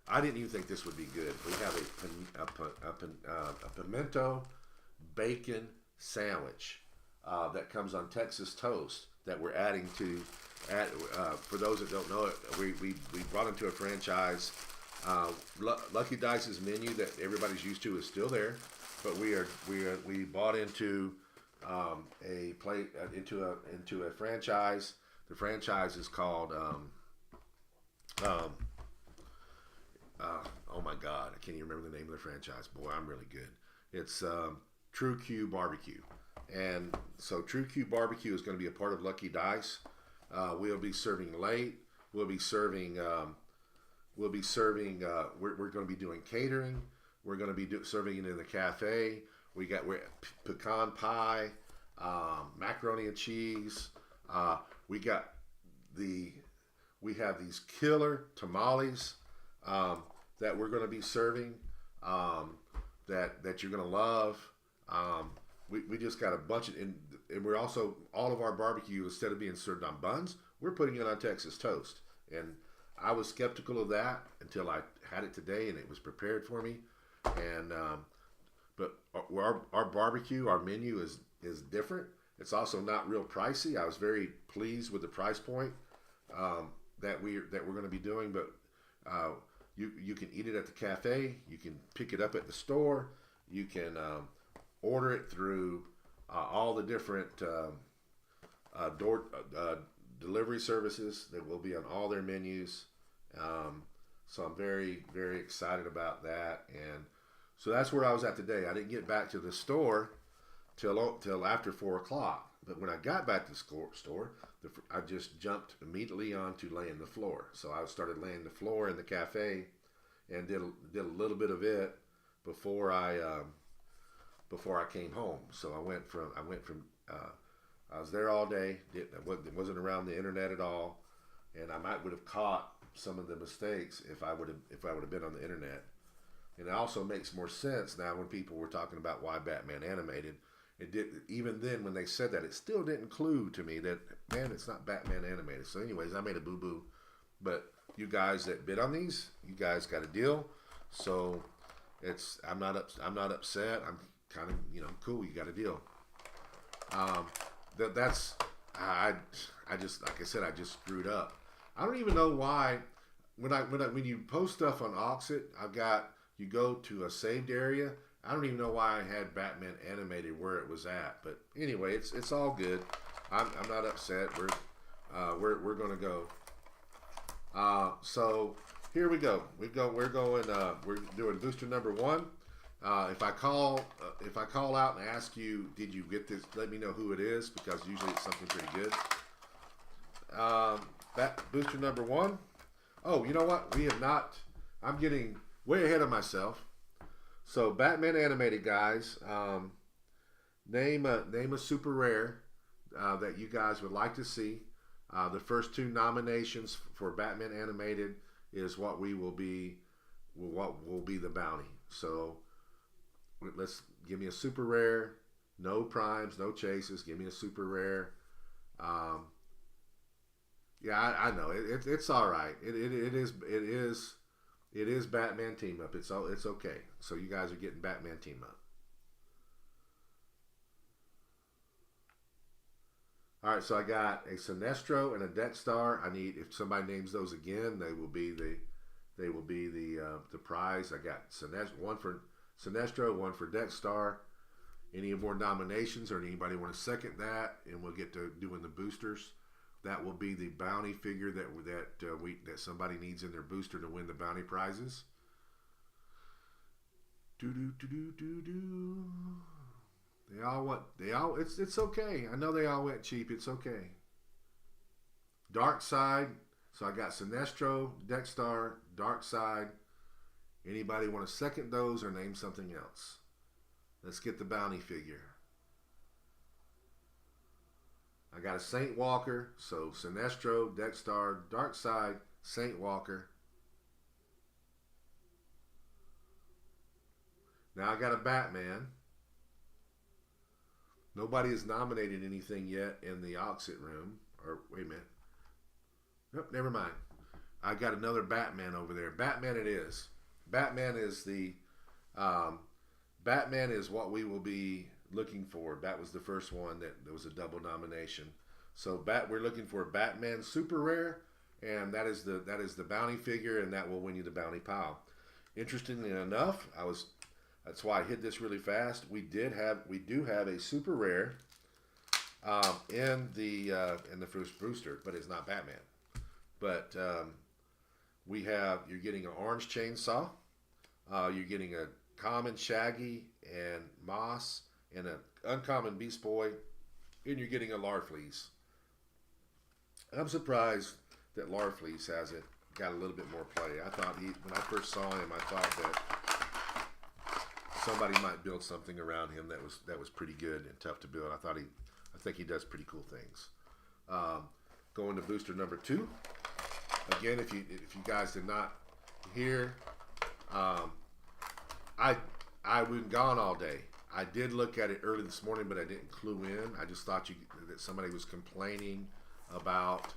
A: I didn't even think this would be good. We have a pimento bacon sandwich that comes on Texas toast that we're adding to. For those that don't know it, we brought into a franchise. Lucky Dice's menu that everybody's used to is still there, but we bought into into a franchise. The franchise is called oh my God, I can't even remember the name of the franchise. Boy, I'm really good. It's True Q Barbecue, and so True Q Barbecue is going to be a part of Lucky Dice. We'll be serving late. We'll be serving. We're going to be doing catering. We're going to be serving it in the cafe. We're pecan pie, macaroni and cheese. We have these killer tamales that we're going to be serving. That you're going to love. We just got a bunch of, and we're also, all of our barbecue, instead of being served on buns, we're putting it on Texas toast. And I was skeptical of that until I had it today and it was prepared for me. And but our barbecue, our menu is different. It's also not real pricey. I was very pleased with the price point that we're going to be doing. But you can eat it at the cafe. You can pick it up at the store. You can order it through all the different delivery services that will be on all their menus. So I'm very, very excited about that. And so that's where I was at today. I didn't get back to the store till after 4 o'clock. But when I got back to the store, I just jumped immediately onto laying the floor. So I started laying the floor in the cafe and did a little bit of it before I came home. So I was there all day. It wasn't around the internet at all, and I would have caught some of the mistakes if I would have been on the internet. And it also makes more sense now when people were talking about why Batman animated. It did, even then when they said that, it still didn't clue to me that, man, it's not Batman animated. So anyways, I made a boo-boo. But you guys that bid on these, you guys got a deal. So I'm not upset. I'm kind of, cool, you got a deal. I just, like I said, I just screwed up. I don't even know why when you post stuff on Oxit, you go to a saved area. I don't even know why I had Batman animated where it was at. But anyway, it's all good. I'm not upset. We're gonna go. So here we go. We're doing booster number 1. If I call out and ask you, did you get this? Let me know who it is, because usually it's something pretty good. That booster number 1. Oh, you know what? We have not. I'm getting way ahead of myself. So Batman animated, guys. Name a super rare that you guys would like to see. The first 2 nominations for Batman animated is what will be the bounty. So let's give me a super rare. No primes, no chases. Give me a super rare. Yeah, I know it's all right. It is Batman Team Up. It's okay. So you guys are getting Batman Team Up. All right, so I got a Sinestro and a Death Star. If somebody names those again, they will be They will be the prize. I got one for Sinestro, one for Dexstar. Any more nominations or anybody want to second that, and we'll get to doing the boosters. That will be the bounty figure that somebody needs in their booster to win the bounty prizes. It's okay. I know they all went cheap. It's okay. Dark Side. So I got Sinestro, Dexstar, Dark Side. Anybody want to second those or name something else? Let's get the bounty figure. I got a Saint Walker. So Sinestro, Dexstar, Dark Side, Saint Walker. Now I got a Batman. Nobody has nominated anything yet in the auction room. Or wait a minute. Nope, never mind. I got another Batman over there. Batman it is. Batman is Batman is what we will be looking for. That was the first one that there was a double nomination. So we're looking for a Batman Super Rare, and that is the bounty figure, and that will win you the bounty pile. Interestingly enough, that's why I hit this really fast. We do have a Super Rare in the first booster, but it's not Batman. But you're getting an orange chainsaw. You're getting a common Shaggy and Moss and an uncommon Beast Boy, and you're getting a Larfleeze. I'm surprised that Larfleeze hasn't got a little bit more play. I thought when I first saw him, I thought that somebody might build something around him that was pretty good and tough to build. I think he does pretty cool things. Going to booster number 2. Again, if you guys did not hear, I've been gone all day. I did look at it early this morning, but I didn't clue in. I just thought that somebody was complaining about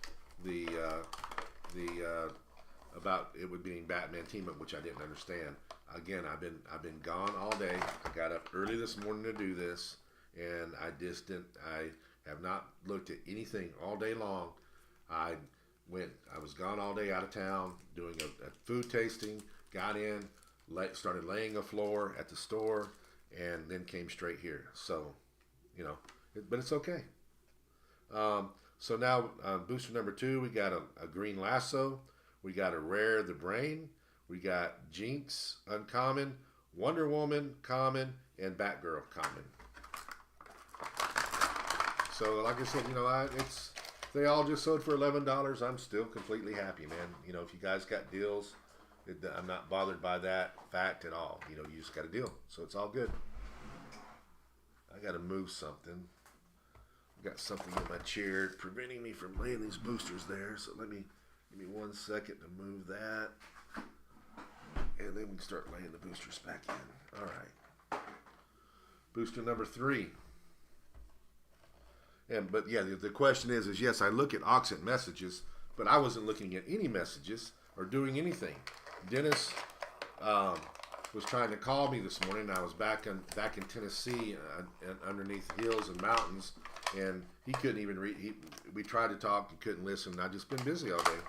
A: about it being Batman team up, which I didn't understand. Again, I've been gone all day. I got up early this morning to do this, and I have not looked at anything all day long. I was gone all day out of town doing a food tasting. Got in, started laying a floor at the store, and then came straight here. So, but it's okay. So now booster number 2, we got a Green Lasso. We got a Rare The Brain. We got Jinx uncommon, Wonder Woman common, and Batgirl common. So like I said, they all just sold for $11. I'm still completely happy, man. If you guys got deals, I'm not bothered by that fact at all. You just got a deal, so it's all good. I got to move something. I got something in my chair preventing me from laying these boosters there. So give me 1 second to move that, and then we can start laying the boosters back in. All right. Booster number 3. But the question is yes, I look at auction messages, but I wasn't looking at any messages or doing anything. Dennis was trying to call me this morning. I was back in Tennessee, underneath hills and mountains, and he couldn't even read. We tried to talk, he couldn't listen. I've just been busy all day.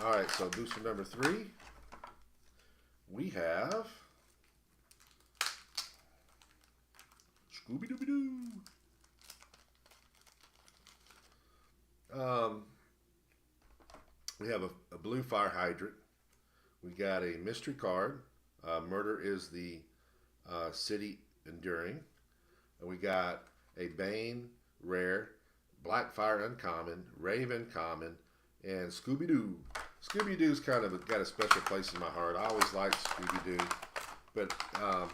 A: All right, so booster number 3, we have Scooby-Dooby-Doo. We have a blue fire hydrant. We got a mystery card. Murder is the city enduring. And we got a Bane rare, Blackfire uncommon, Raven common, and Scooby-Doo. Scooby-Doo's kind of got a special place in my heart. I always liked Scooby-Doo. But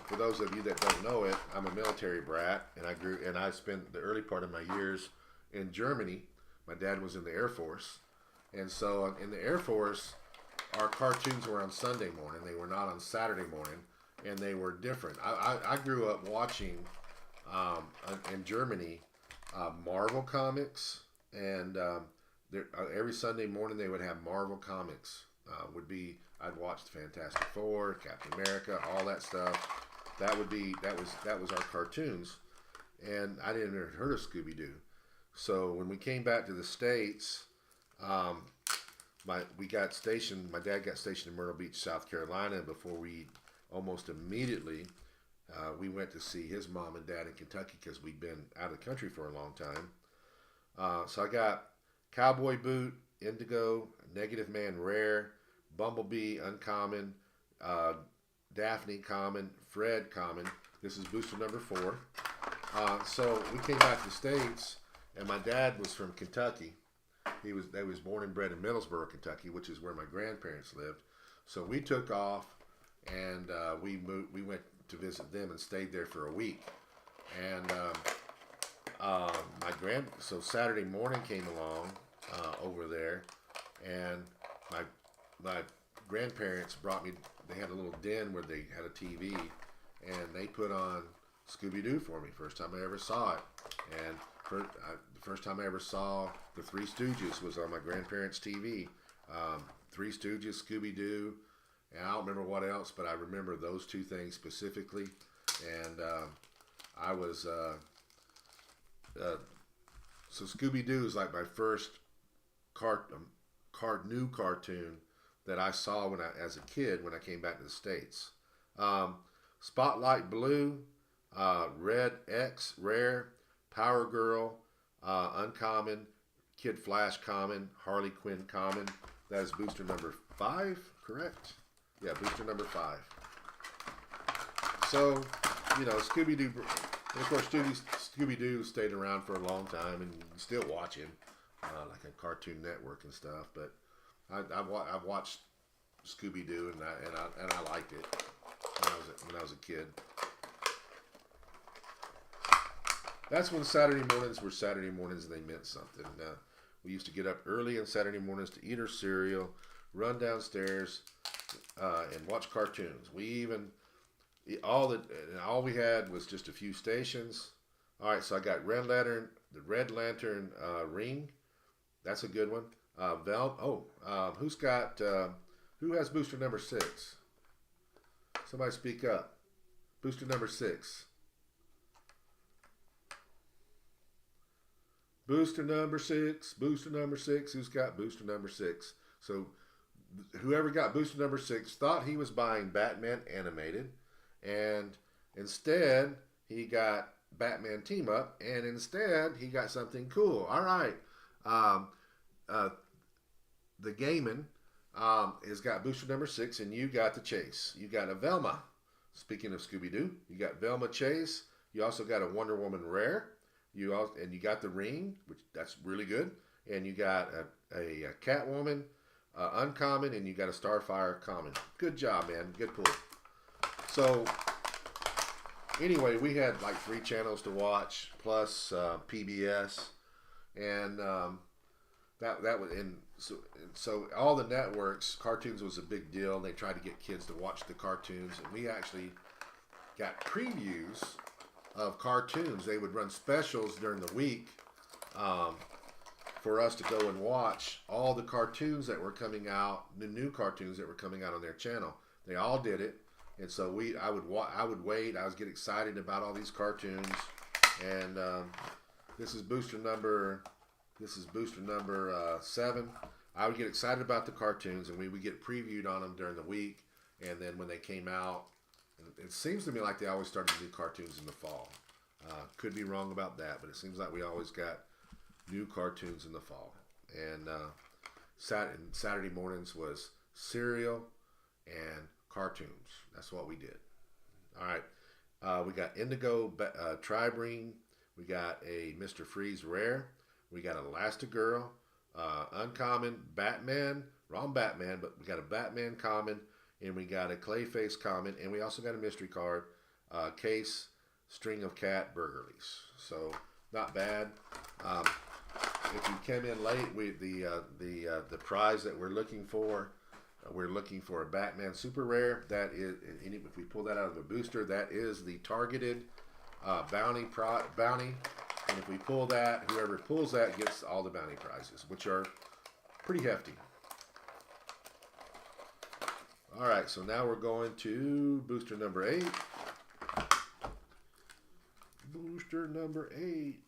A: for those of you that don't know it, I'm a military brat, and I spent the early part of my years in Germany. My dad was in the Air Force, and so in the Air Force, our cartoons were on Sunday morning. They were not on Saturday morning, and they were different. I grew up watching in Germany Marvel comics, and every Sunday morning they would have Marvel comics. I'd watched Fantastic Four, Captain America, all that stuff. That was our cartoons, and I didn't ever heard of Scooby-Doo. So when we came back to the States, we got stationed. My dad got stationed in Myrtle Beach, South Carolina. And before we almost immediately we went to see his mom and dad in Kentucky because we'd been out of the country for a long time. So I got Cowboy Boot, Indigo, Negative Man Rare, Bumblebee Uncommon, Daphne Common, Fred Common. This is booster number 4. So we came back to the States, and my dad was from Kentucky. They was born and bred in Middlesboro, Kentucky, which is where my grandparents lived. So we took off, and we went to visit them and stayed there for a week. And so Saturday morning came along over there, and my grandparents brought me. They had a little den where they had a TV, and they put on Scooby-Doo for me. First time I ever saw it, and the first time I ever saw the Three Stooges was on my grandparents' TV. Three Stooges, Scooby-Doo, and I don't remember what else, but I remember those 2 things specifically. And I was so Scooby-Doo is like my first new cartoon that I saw as a kid when I came back to the States. Spotlight Blue, Red X Rare, Power Girl Uncommon, Kid Flash Common, Harley Quinn Common. That is booster number 5, correct? Yeah, booster number 5. So, Scooby-Doo, and of course Scooby-Doo stayed around for a long time, and you can still watch him, like on Cartoon Network and stuff. But I've watched Scooby-Doo, and I liked it when I was a kid. That's when Saturday mornings were Saturday mornings, and they meant something. We used to get up early on Saturday mornings to eat our cereal, run downstairs, and watch cartoons. All we had was just a few stations. All right, so I got the Red Lantern ring. That's a good one. Who has booster number 6? Somebody speak up. Booster number 6. Booster number 6. Booster number 6. Who's got booster number 6? So whoever got booster number 6 thought he was buying Batman Animated, and instead he got Batman Team Up, and instead he got something cool. All right. The Gaiman has got booster number 6, and you got the Chase. You got a Velma. Speaking of Scooby-Doo, you got Velma Chase. You also got a Wonder Woman Rare. You got the ring, which that's really good. And you got a Catwoman Uncommon, and you got a Starfire Common. Good job, man. Good pull. So anyway, we had like 3 channels to watch plus PBS, and that was so all the networks. Cartoons was a big deal. They tried to get kids to watch the cartoons, and we actually got previews of cartoons. They would run specials during the week for us to go and watch all the cartoons that were coming out, the new cartoons that were coming out on their channel. They all did it, and so I would wait. I was getting excited about all these cartoons, and this is booster number 7. I would get excited about the cartoons, and we would get previewed on them during the week, and then when they came out, it seems to me like they always started new cartoons in the fall. Could be wrong about that, but it seems like we always got new cartoons in the fall. And Saturday mornings was cereal and cartoons. That's what we did. All right. We got Indigo Tri-Ring. We got a Mr. Freeze Rare. We got Elastigirl, Uncommon, Batman. Wrong Batman, but we got a Batman Common, and we got a Clayface Common, and we also got a mystery card, Case, String of Cat Burglaries. So not bad. If you came in late, the prize that we're looking for a Batman Super Rare. That is, if we pull that out of the booster, that is the targeted bounty. And if we pull that, whoever pulls that gets all the bounty prizes, which are pretty hefty. All right, so now we're going to booster number 8. Booster number 8.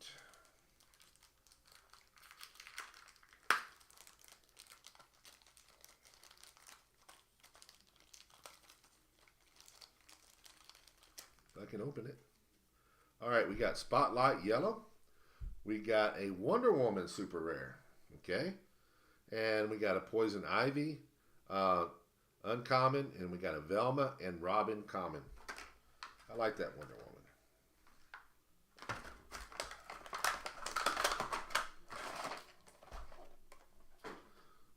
A: can open it. All right, we got Spotlight Yellow. We got a Wonder Woman super rare. Okay. And we got a Poison Ivy uncommon. And we got a Velma and Robin common. I like that Wonder Woman.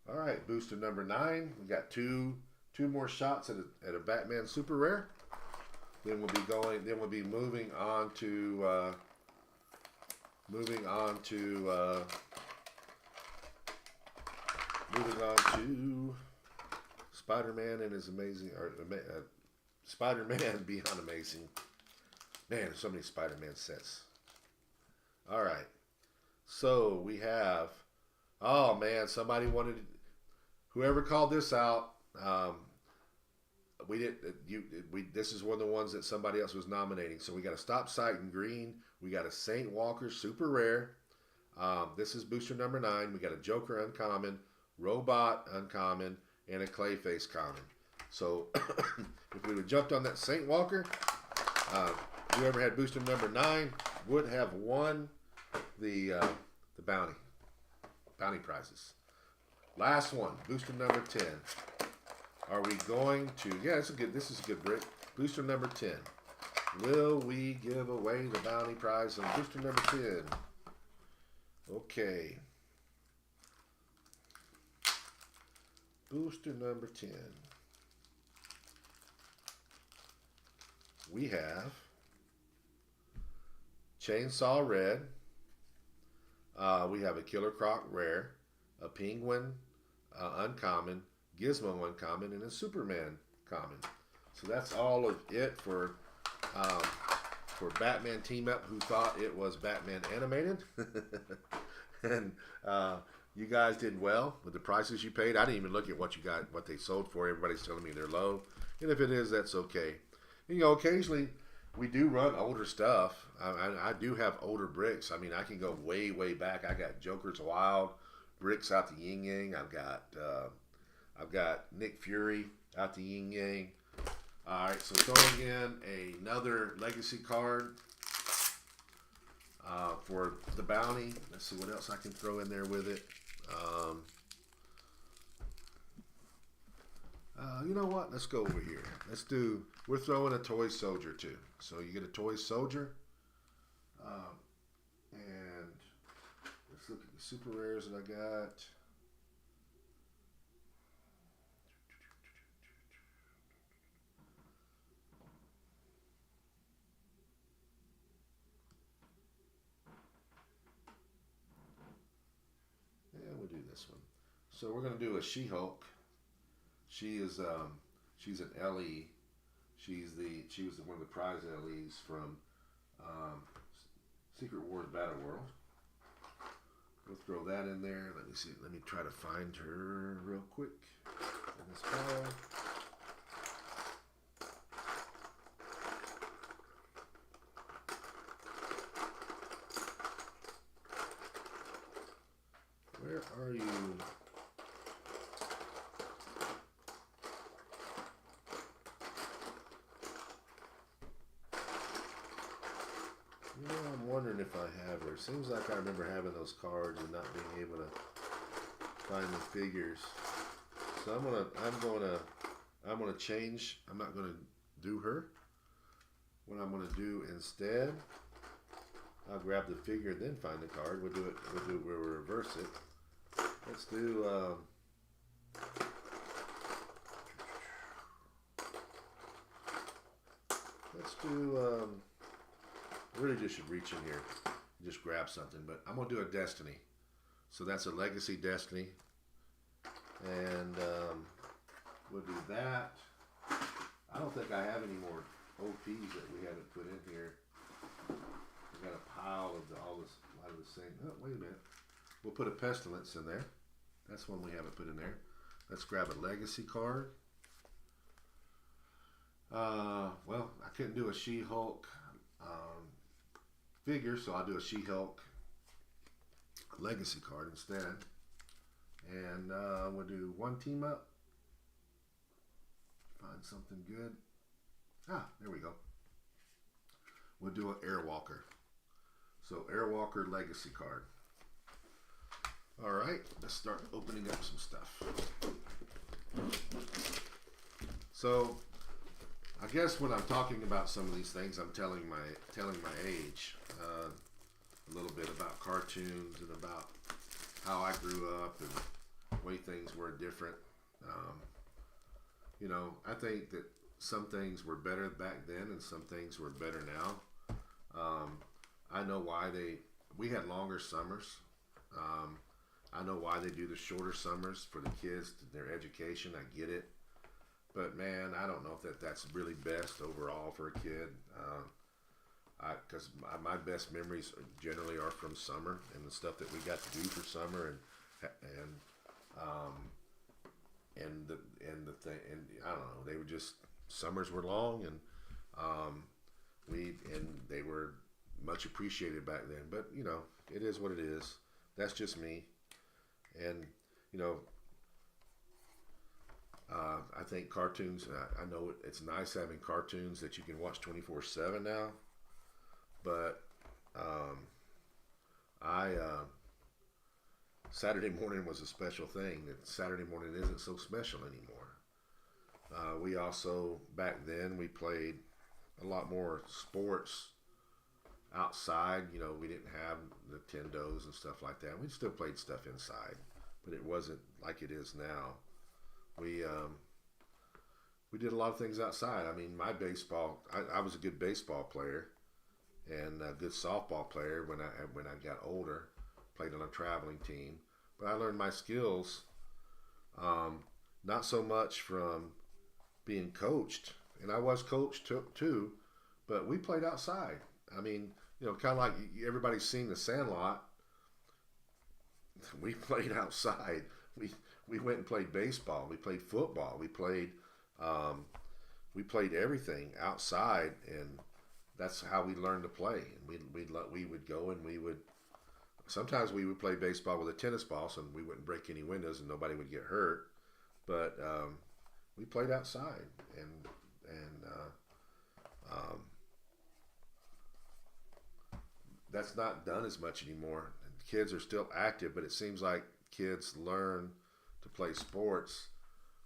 A: All right, booster number 9. We got two more shots at a Batman super rare. Then we'll be going. Then we'll be moving on to Spider-Man and his amazing, Spider-Man Beyond Amazing. Man, there's so many Spider-Man sets. All right, so we have. Oh man, somebody wanted. Whoever called this out. We didn't. This is one of the ones that somebody else was nominating. So we got a Stop Sight in green. We got a Saint Walker super rare. This is booster number 9. We got a Joker uncommon, Robot uncommon, and a Clayface common. So if we would have jumped on that Saint Walker, whoever had booster number 9 would have won the bounty prizes. Last one, booster number 10. Are we going to? Yeah, this is a good break. Booster number 10. Will we give away the bounty prize on booster number 10? Okay. Booster number 10. We have Chainsaw Red. We have a Killer Croc rare, a Penguin uncommon, Gizmo uncommon, and a Superman common. So that's all of it for Batman Team Up, who thought it was Batman animated. And you guys did well with the prices you paid. I didn't even look at what you got, what they sold for. Everybody's telling me they're low, and if it is, that's okay. You know, occasionally we do run older stuff. I do have older bricks. I mean, I can go way, way back. I got Joker's Wild bricks out the Yin Yang. I've got Nick Fury out the Yin Yang. All right, so throwing in another legacy card for the bounty. Let's see what else I can throw in there with it. You know what? Let's go over here. We're throwing a toy soldier too. So you get a toy soldier. And let's look at the super rares that I got. We'll do this one. So we're going to do a She-Hulk. She's an LE. She was one of the prize LEs from Secret Wars Battle World. We'll throw that in there. Let me see. Let me try to find her real quick in this pile. Where are you? You know, I'm wondering if I have her. Seems like I remember having those cards and not being able to find the figures. So I'm gonna change. I'm not gonna do her. What I'm gonna do instead, I'll grab the figure and then find the card. We'll reverse it. Let's do really just should reach in here, just grab something, but I'm gonna do a Destiny. So that's a Legacy Destiny, and we'll do that. I don't think I have any more OPs that we haven't put in here. We've got a pile of a lot of the same. Oh, wait a minute. We'll put a Pestilence in there. That's one we haven't put in there. Let's grab a Legacy card. Well, I couldn't do a She-Hulk figure, so I'll do a She-Hulk Legacy card instead. And we'll do one team up. Find something good. There we go. we'll do an Airwalker. So Airwalker Legacy card. All right, let's start opening up some stuff. So I guess when I'm talking about some of these things, I'm telling my age a little bit about cartoons and about how I grew up and the way things were different. You know, I think that some things were better back then and some things were better now. I know why we had longer summers. I know why they do the shorter summers for the kids, their education. I get it. But man, I don't know if that's really best overall for a kid. Because my best memories generally are from summer and the stuff that we got to do for summer and the thing, and I don't know, they were just, summers were long and they were much appreciated back then. But you know, it is what it is. That's just me. And you know, I think cartoons, I know it's nice having cartoons that you can watch 24/7 now, but Saturday morning was a special thing. That Saturday morning isn't so special anymore. We also, back then, we played a lot more sports outside. You know, we didn't have Nintendos and stuff like that. We still played stuff inside, but it wasn't like it is now. We did a lot of things outside. I mean, my baseball, I was a good baseball player and a good softball player when I got older. Played on a traveling team, but I learned my skills not so much from being coached, and I was coached too, but we played outside. I mean, you know, kind of like everybody's seen The Sandlot. We played outside. We went and played baseball. We played football. We played everything outside, and that's how we learned to play. And we would go and sometimes we would play baseball with a tennis ball, so we wouldn't break any windows and nobody would get hurt. But we played outside, and that's not done as much anymore. Kids are still active, but it seems like kids learn to play sports.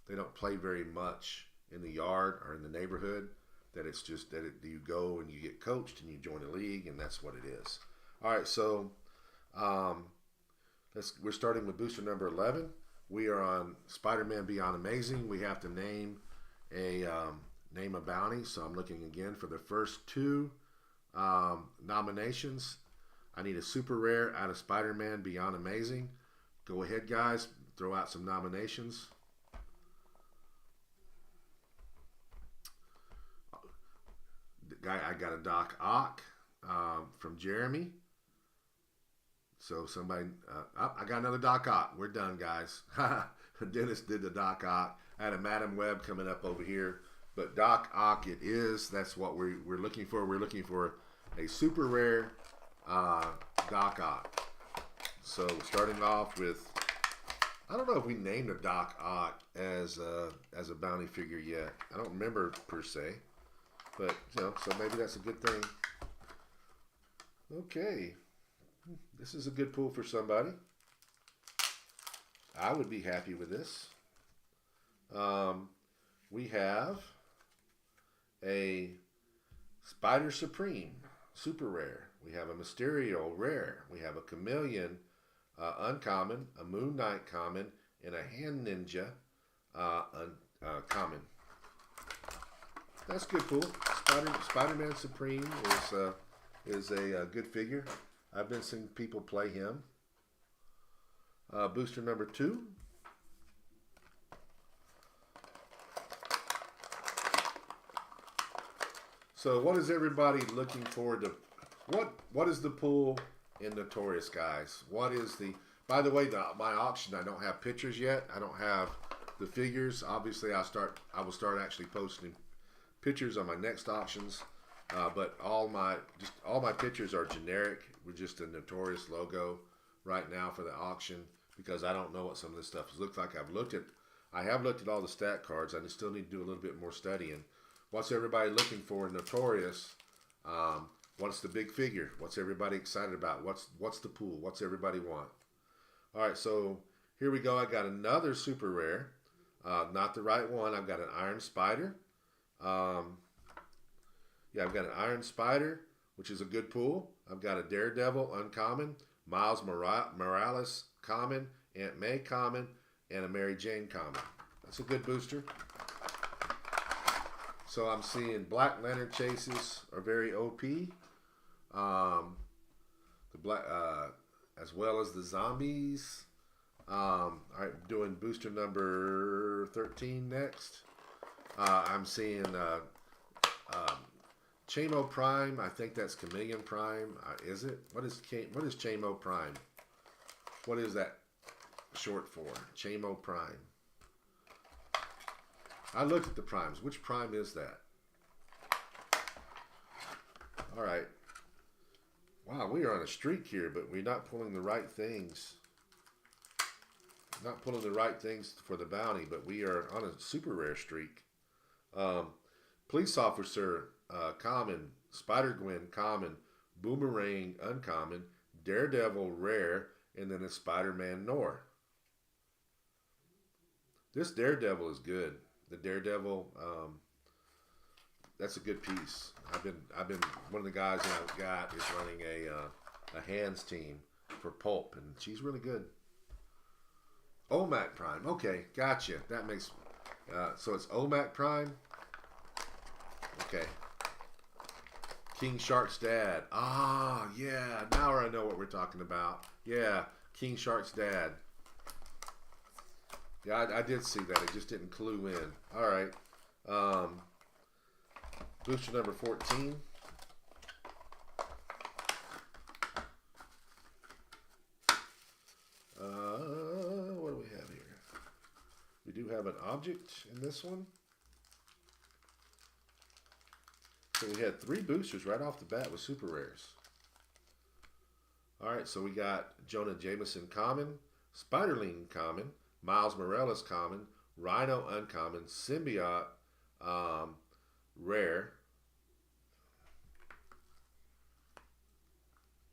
A: They don't play very much in the yard or in the neighborhood. That it's just that you go and you get coached and you join a league, and that's what it is. All right, so we're starting with booster number 11. We are on Spider-Man Beyond Amazing. We have to name a bounty. So I'm looking again for the first two nominations. I need a super rare out of Spider-Man Beyond Amazing. Go ahead, guys. Throw out some nominations. I got a Doc Ock from Jeremy. So somebody, I got another Doc Ock. We're done, guys. Dennis did the Doc Ock. I had a Madam Web coming up over here, but Doc Ock it is. That's what we're looking for. We're looking for a super rare Doc Ock. So starting off with, I don't know if we named a Doc Ock as a bounty figure yet. I don't remember per se, but you know, so maybe that's a good thing. Okay. This is a good pull for somebody. I would be happy with this. We have a Spider Supreme, super rare. We have a Mysterio, rare. We have a Chameleon, uncommon, a Moon Knight common, and a Hand Ninja, common. That's a good pull. Spider-Man Supreme is a good figure. I've been seeing people play him. Booster number 2. So what is everybody looking forward to? What is the pull in Notorious, guys? What is the... By the way, my auction, I don't have pictures yet. I don't have the figures. Obviously, I will start actually posting pictures on my next auctions. But all my pictures are generic with just a Notorious logo right now for the auction, because I don't know what some of this stuff looks like. I have looked at all the stat cards. I still need to do a little bit more studying. What's everybody looking for in Notorious? What's the big figure? What's everybody excited about? What's the pool? What's everybody want? All right, so here we go. I got another super rare. Not the right one. I've got an Iron Spider. Yeah, I've got an Iron Spider, which is a good pool. I've got a Daredevil uncommon, Miles Morales common, Aunt May common, and a Mary Jane common. That's a good booster. So I'm seeing Black Lantern chases are very OP. The black, as well as the zombies. All right, doing booster number 13 next. I'm seeing Chamo Prime. I think that's Chameleon Prime. Is it? What is Chamo Prime? What is that short for? Chamo Prime. I looked at the primes. Which prime is that? All right. Wow, we are on a streak here, but we're not pulling the right things. Not pulling the right things for the bounty, but we are on a super rare streak. Police Officer, common. Spider-Gwen, common. Boomerang, uncommon. Daredevil, rare. And then a Spider-Man, Nor. This Daredevil is good. The Daredevil, that's a good piece. I've been one of the guys that I've got is running a hands team for Pulp, and she's really good. OMAC Prime, okay, gotcha. That makes so it's OMAC Prime. Okay. King Shark's dad. Ah, yeah. Now I know what we're talking about. Yeah, King Shark's dad. Yeah, I did see that. It just didn't clue in. All right. Booster number 14. What do we have here? We do have an object in this one. So we had 3 boosters right off the bat with super rares. All right, so we got Jonah Jameson common, Spider-Ling common, Miles Morales common, Rhino uncommon, Symbiote rare.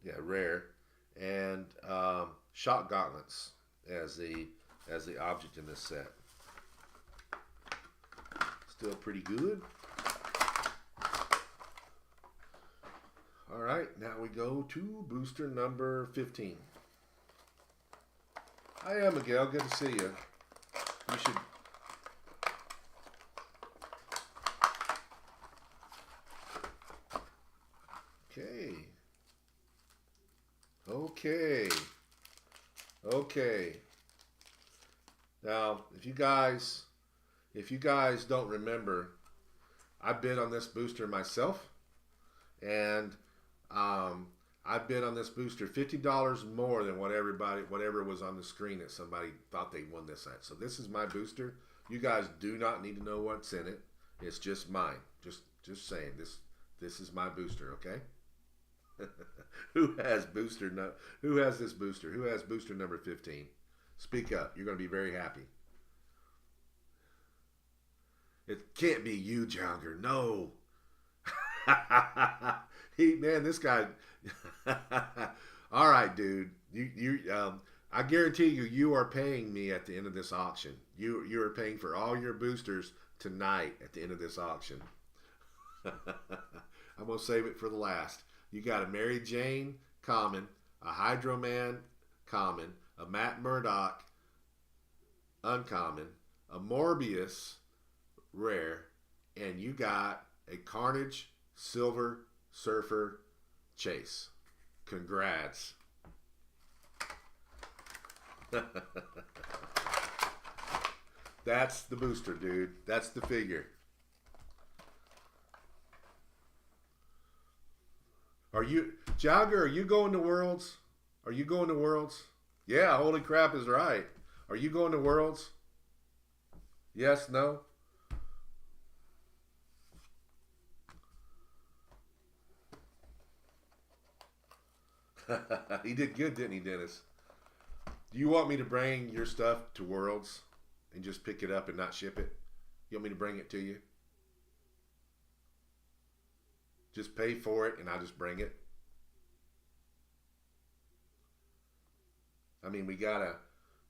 A: Yeah, rare. And Shock Gauntlets as the object in this set. Still pretty good. All right, now we go to booster number 15. Hi, Miguel. Good to see you. You should. Okay. Okay. Okay. Now, if you guys don't remember, I bid on this booster myself, and I bid on this booster $50 more than whatever was on the screen that somebody thought they won this at. So this is my booster. You guys do not need to know what's in it. It's just mine. Just saying this is my booster, okay? Who has this booster? Who has booster number 15? Speak up. You're going to be very happy. It can't be you, Jounger. No. Man, this guy. All right, dude. I guarantee you are paying me at the end of this auction. You are paying for all your boosters tonight at the end of this auction. I'm gonna save it for the last. You got a Mary Jane common, a Hydro Man common, a Matt Murdock uncommon, a Morbius rare, and you got a Carnage Silver Surfer Chase. Congrats. That's the booster, dude. That's the figure. Jogger, are you going to Worlds? Are you going to Worlds? Yeah, holy crap is right. Are you going to Worlds? Yes, no? He did good, didn't he, Dennis? Do you want me to bring your stuff to Worlds and just pick it up and not ship it? You want me to bring it to you? Just pay for it, and I just bring it. I mean, we got a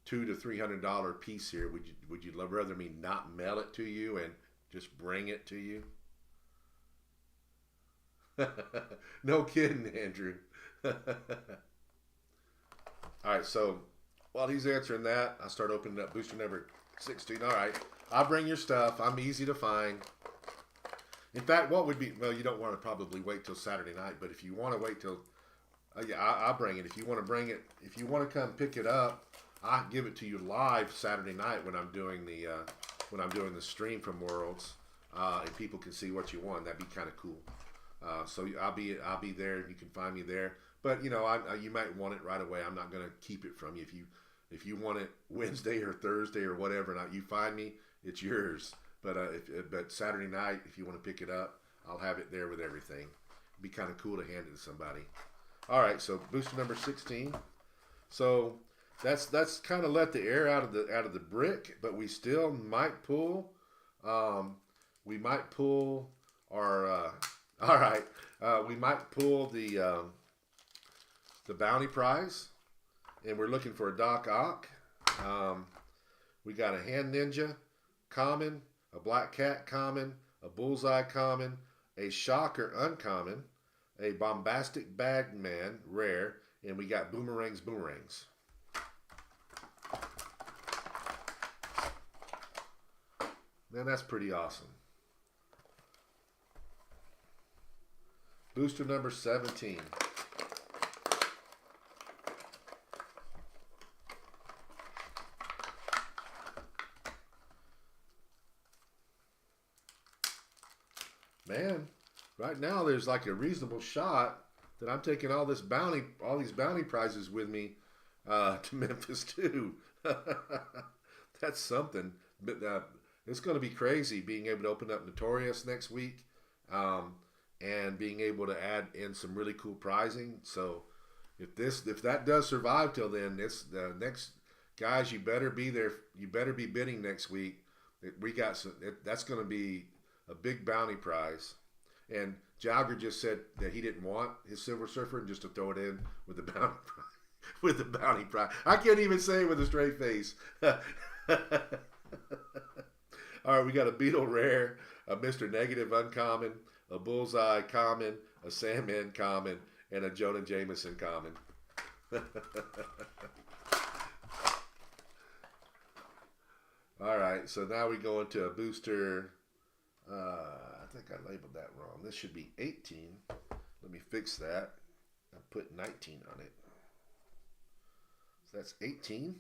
A: $200 to $300 piece here. Would you rather me not mail it to you and just bring it to you? No kidding, Andrew. All right, so while he's answering that, I start opening up booster number 16. All right, I'll bring your stuff. I'm easy to find. In fact, what would be, well, you don't want to probably wait till Saturday night, but if you want to wait till, yeah, I'll bring it. If you want to bring it, if you want to come pick it up, I'll give it to you live Saturday night when I'm doing the stream from Worlds, and people can see what you won. That'd be kind of cool. So I'll be there. You can find me there. But you know, you might want it right away. I'm not going to keep it from you. If you want it Wednesday or Thursday or whatever, and you find me, it's yours. But but Saturday night, if you want to pick it up, I'll have it there with everything. It'd be kind of cool to hand it to somebody. All right, so booster number 16. So that's kind of let the air out of the brick, but we still might pull. We might pull our. All right, we might pull the bounty prize, and we're looking for a Doc Ock. We got a Hand Ninja common, a Black Cat common, a Bullseye common, a Shocker uncommon, a Bombastic Bagman rare, and we got Boomerangs. Man, that's pretty awesome. Booster number 17. Man, right now there's like a reasonable shot that I'm taking all these bounty prizes with me to Memphis too. That's something. But it's going to be crazy being able to open up Notorious next week. And being able to add in some really cool prizing. So if that does survive till then, the next guys, you better be there. You better be bidding next week. We got some. That's going to be a big bounty prize. And Jogger just said that he didn't want his Silver Surfer, and just to throw it in with the bounty prize. With the bounty prize, I can't even say it with a straight face. All right, we got a Beetle rare, a Mr. Negative uncommon, a Bullseye common, a Sandman common, and a Jonah Jameson common. All right, so now we go into a booster. I think I labeled that wrong. This should be 18. Let me fix that. I put 19 on it. So that's 18.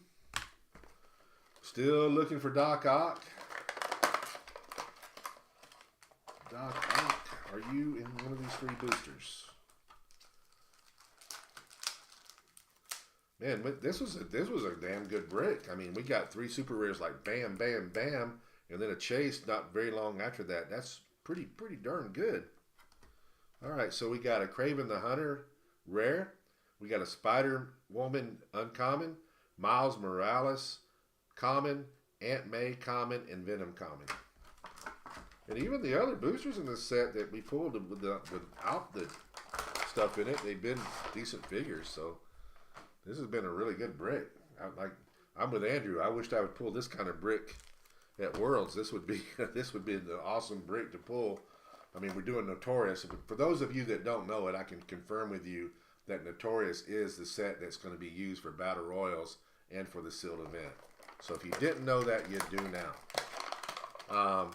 A: Still looking for Doc Ock. Doc Ock. Are you in one of these three boosters? Man, this was a damn good brick. I mean, we got three super rares like bam, bam, bam, and then a chase not very long after that. That's pretty darn good. All right, so we got a Craven the Hunter rare. We got a Spider Woman uncommon, Miles Morales common, Aunt May common, and Venom common. And even the other boosters in this set that we pulled without the stuff in it, they've been decent figures. So this has been a really good brick. I'm with Andrew. I wished I would pull this kind of brick at Worlds. This would be the awesome brick to pull. I mean, we're doing Notorious. For those of you that don't know it, I can confirm with you that Notorious is the set that's going to be used for Battle Royals and for the sealed event. So if you didn't know that, you do now.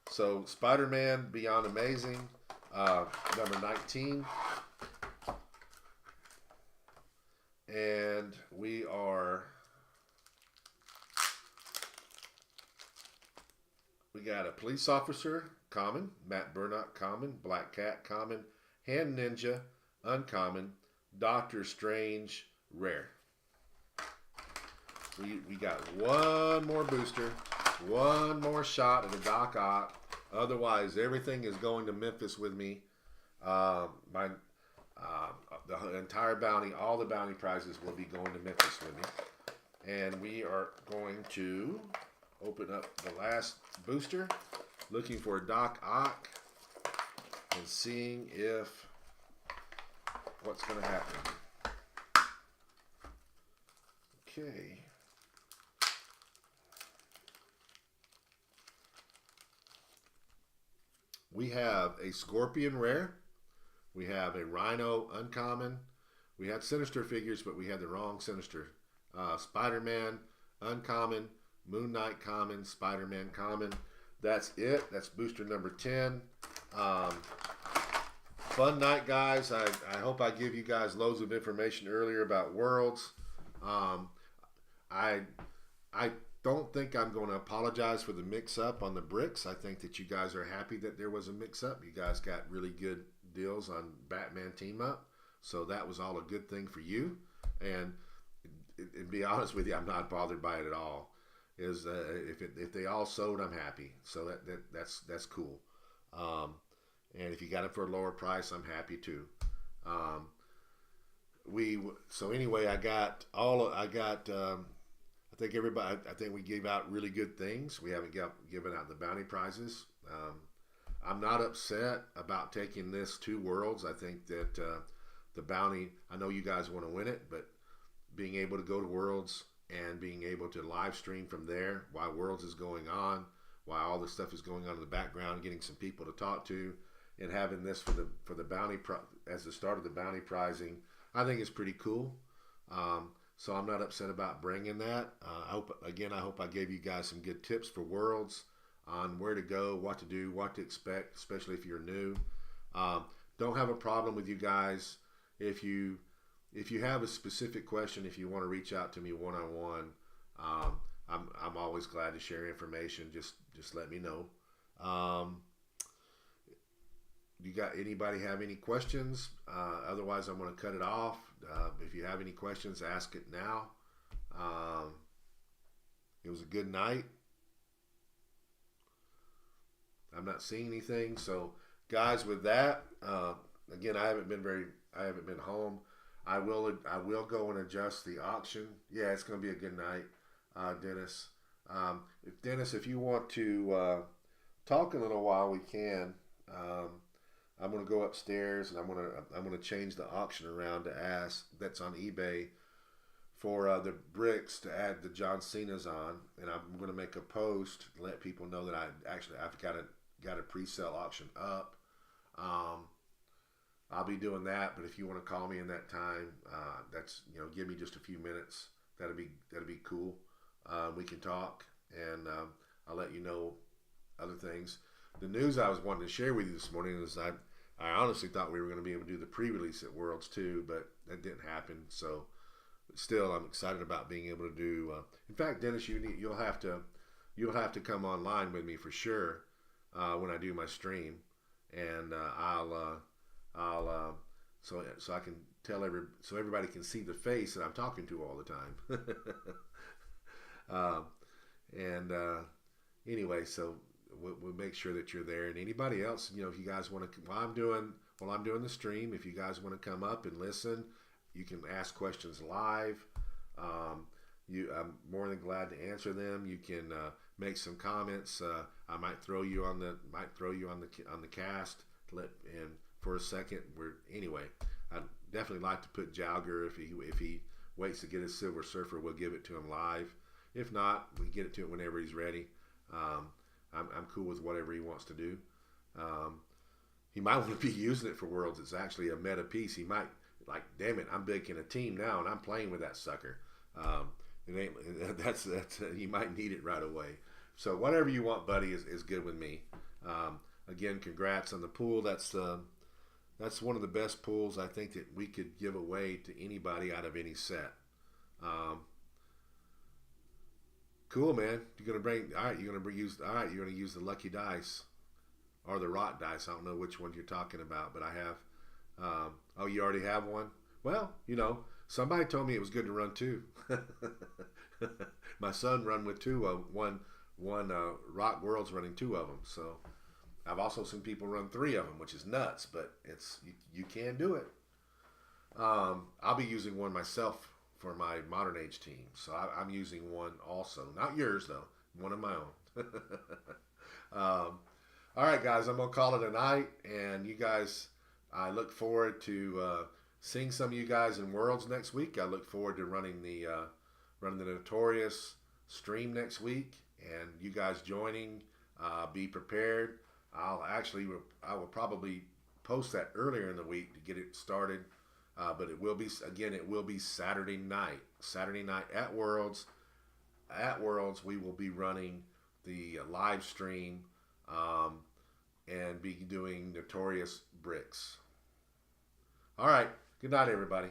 A: So Spider-Man Beyond Amazing, number 19. And we got a Police Officer common, Matt Burnock common, Black Cat common, Hand Ninja uncommon, Doctor Strange rare. We got one more booster, one more shot at a Doc Ock. Otherwise, everything is going to Memphis with me. The entire bounty, all the bounty prizes will be going to Memphis with me. And we are going to open up the last booster, looking for a Doc Ock. and seeing if what's going to happen. Okay. We have a Scorpion rare. We have a Rhino uncommon. We had Sinister figures, but we had the wrong Sinister. Spider-Man uncommon. Moon Knight common. Spider-Man common. That's it. That's booster number 10. Fun night, guys. I hope I give you guys loads of information earlier about Worlds. I don't think I'm going to apologize for the mix-up on the bricks. I think that you guys are happy that there was a mix-up. You guys got really good deals on Batman Team Up, so that was all a good thing for you. And be honest with you, I'm not bothered by it at all. If they all sold, I'm happy. So that's cool. And if you got it for a lower price, I'm happy too. So anyway, I think everybody. I think we gave out really good things. We haven't given out the bounty prizes. I'm not upset about taking this to Worlds. I think that the bounty. I know you guys want to win it, but being able to go to Worlds and being able to live stream from there while Worlds is going on, while all this stuff is going on in the background, getting some people to talk to, and having this for the bounty as the start of the bounty prizing, I think is pretty cool. So I'm not upset about bringing that. I hope I gave you guys some good tips for Worlds on where to go, what to do, what to expect, especially if you're new. Don't have a problem with you guys if you have a specific question. If you want to reach out to me one-on-one, I'm always glad to share information. Just let me know. You got anybody have any questions? Otherwise, I'm going to cut it off. If you have any questions, ask it now. It was a good night. I'm not seeing anything. So, guys, with that, again, I haven't been home. I will go and adjust the auction. Yeah, it's going to be a good night, Dennis. Dennis, if you want to talk a little while, we can. I'm going to go upstairs and I'm going to change the auction around to ask that's on eBay for the bricks to add the John Cena's on, and I'm going to make a post to let people know that I've got a pre-sale auction up. I'll be doing that, but if you want to call me in that time, give me just a few minutes. That'd be cool. We can talk, and I'll let you know other things. The news I was wanting to share with you this morning is I honestly thought we were going to be able to do the pre-release at Worlds too, but that didn't happen. So, still, I'm excited about being able to do. In fact, Dennis, you'll have to come online with me for sure when I do my stream, and so I can tell so everybody can see the face that I'm talking to all the time. Anyway, so we'll make sure that you're there, and anybody else, if you guys want to, while I'm doing the stream, if you guys want to come up and listen, you can ask questions live. I'm more than glad to answer them. You can make some comments. I might throw you on the cast to let in for a second. Anyway, I'd definitely like to put Jalger if he waits to get his Silver Surfer. We'll give it to him live. If not, we get it to him whenever he's ready. I'm cool with whatever he wants to do. He might want to be using it for Worlds. It's actually a meta piece. He might damn it, I'm making a team now and I'm playing with that sucker. He might need it right away. So whatever you want, buddy, is good with me. Again, congrats on the pool. That's one of the best pools I think that we could give away to anybody out of any set. Cool, man. You're gonna use the lucky dice or the rot dice. I don't know which one you're talking about, but I have. Oh, you already have one? Well, somebody told me it was good to run two. My son run with two. One Rock World's running two of them. So I've also seen people run three of them, which is nuts, but you can do it. I'll be using one myself for my Modern Age team. So I'm using one also. Not yours, though. One of my own. All right, guys, I'm gonna call it a night, and you guys, I look forward to seeing some of you guys in Worlds next week. I look forward to running the Notorious stream next week, and you guys joining. Be prepared. I will probably post that earlier in the week to get it started. But it will be Saturday night. Saturday night at Worlds. At Worlds, we will be running the live stream and be doing Notorious Bricks. All right. Good night, everybody.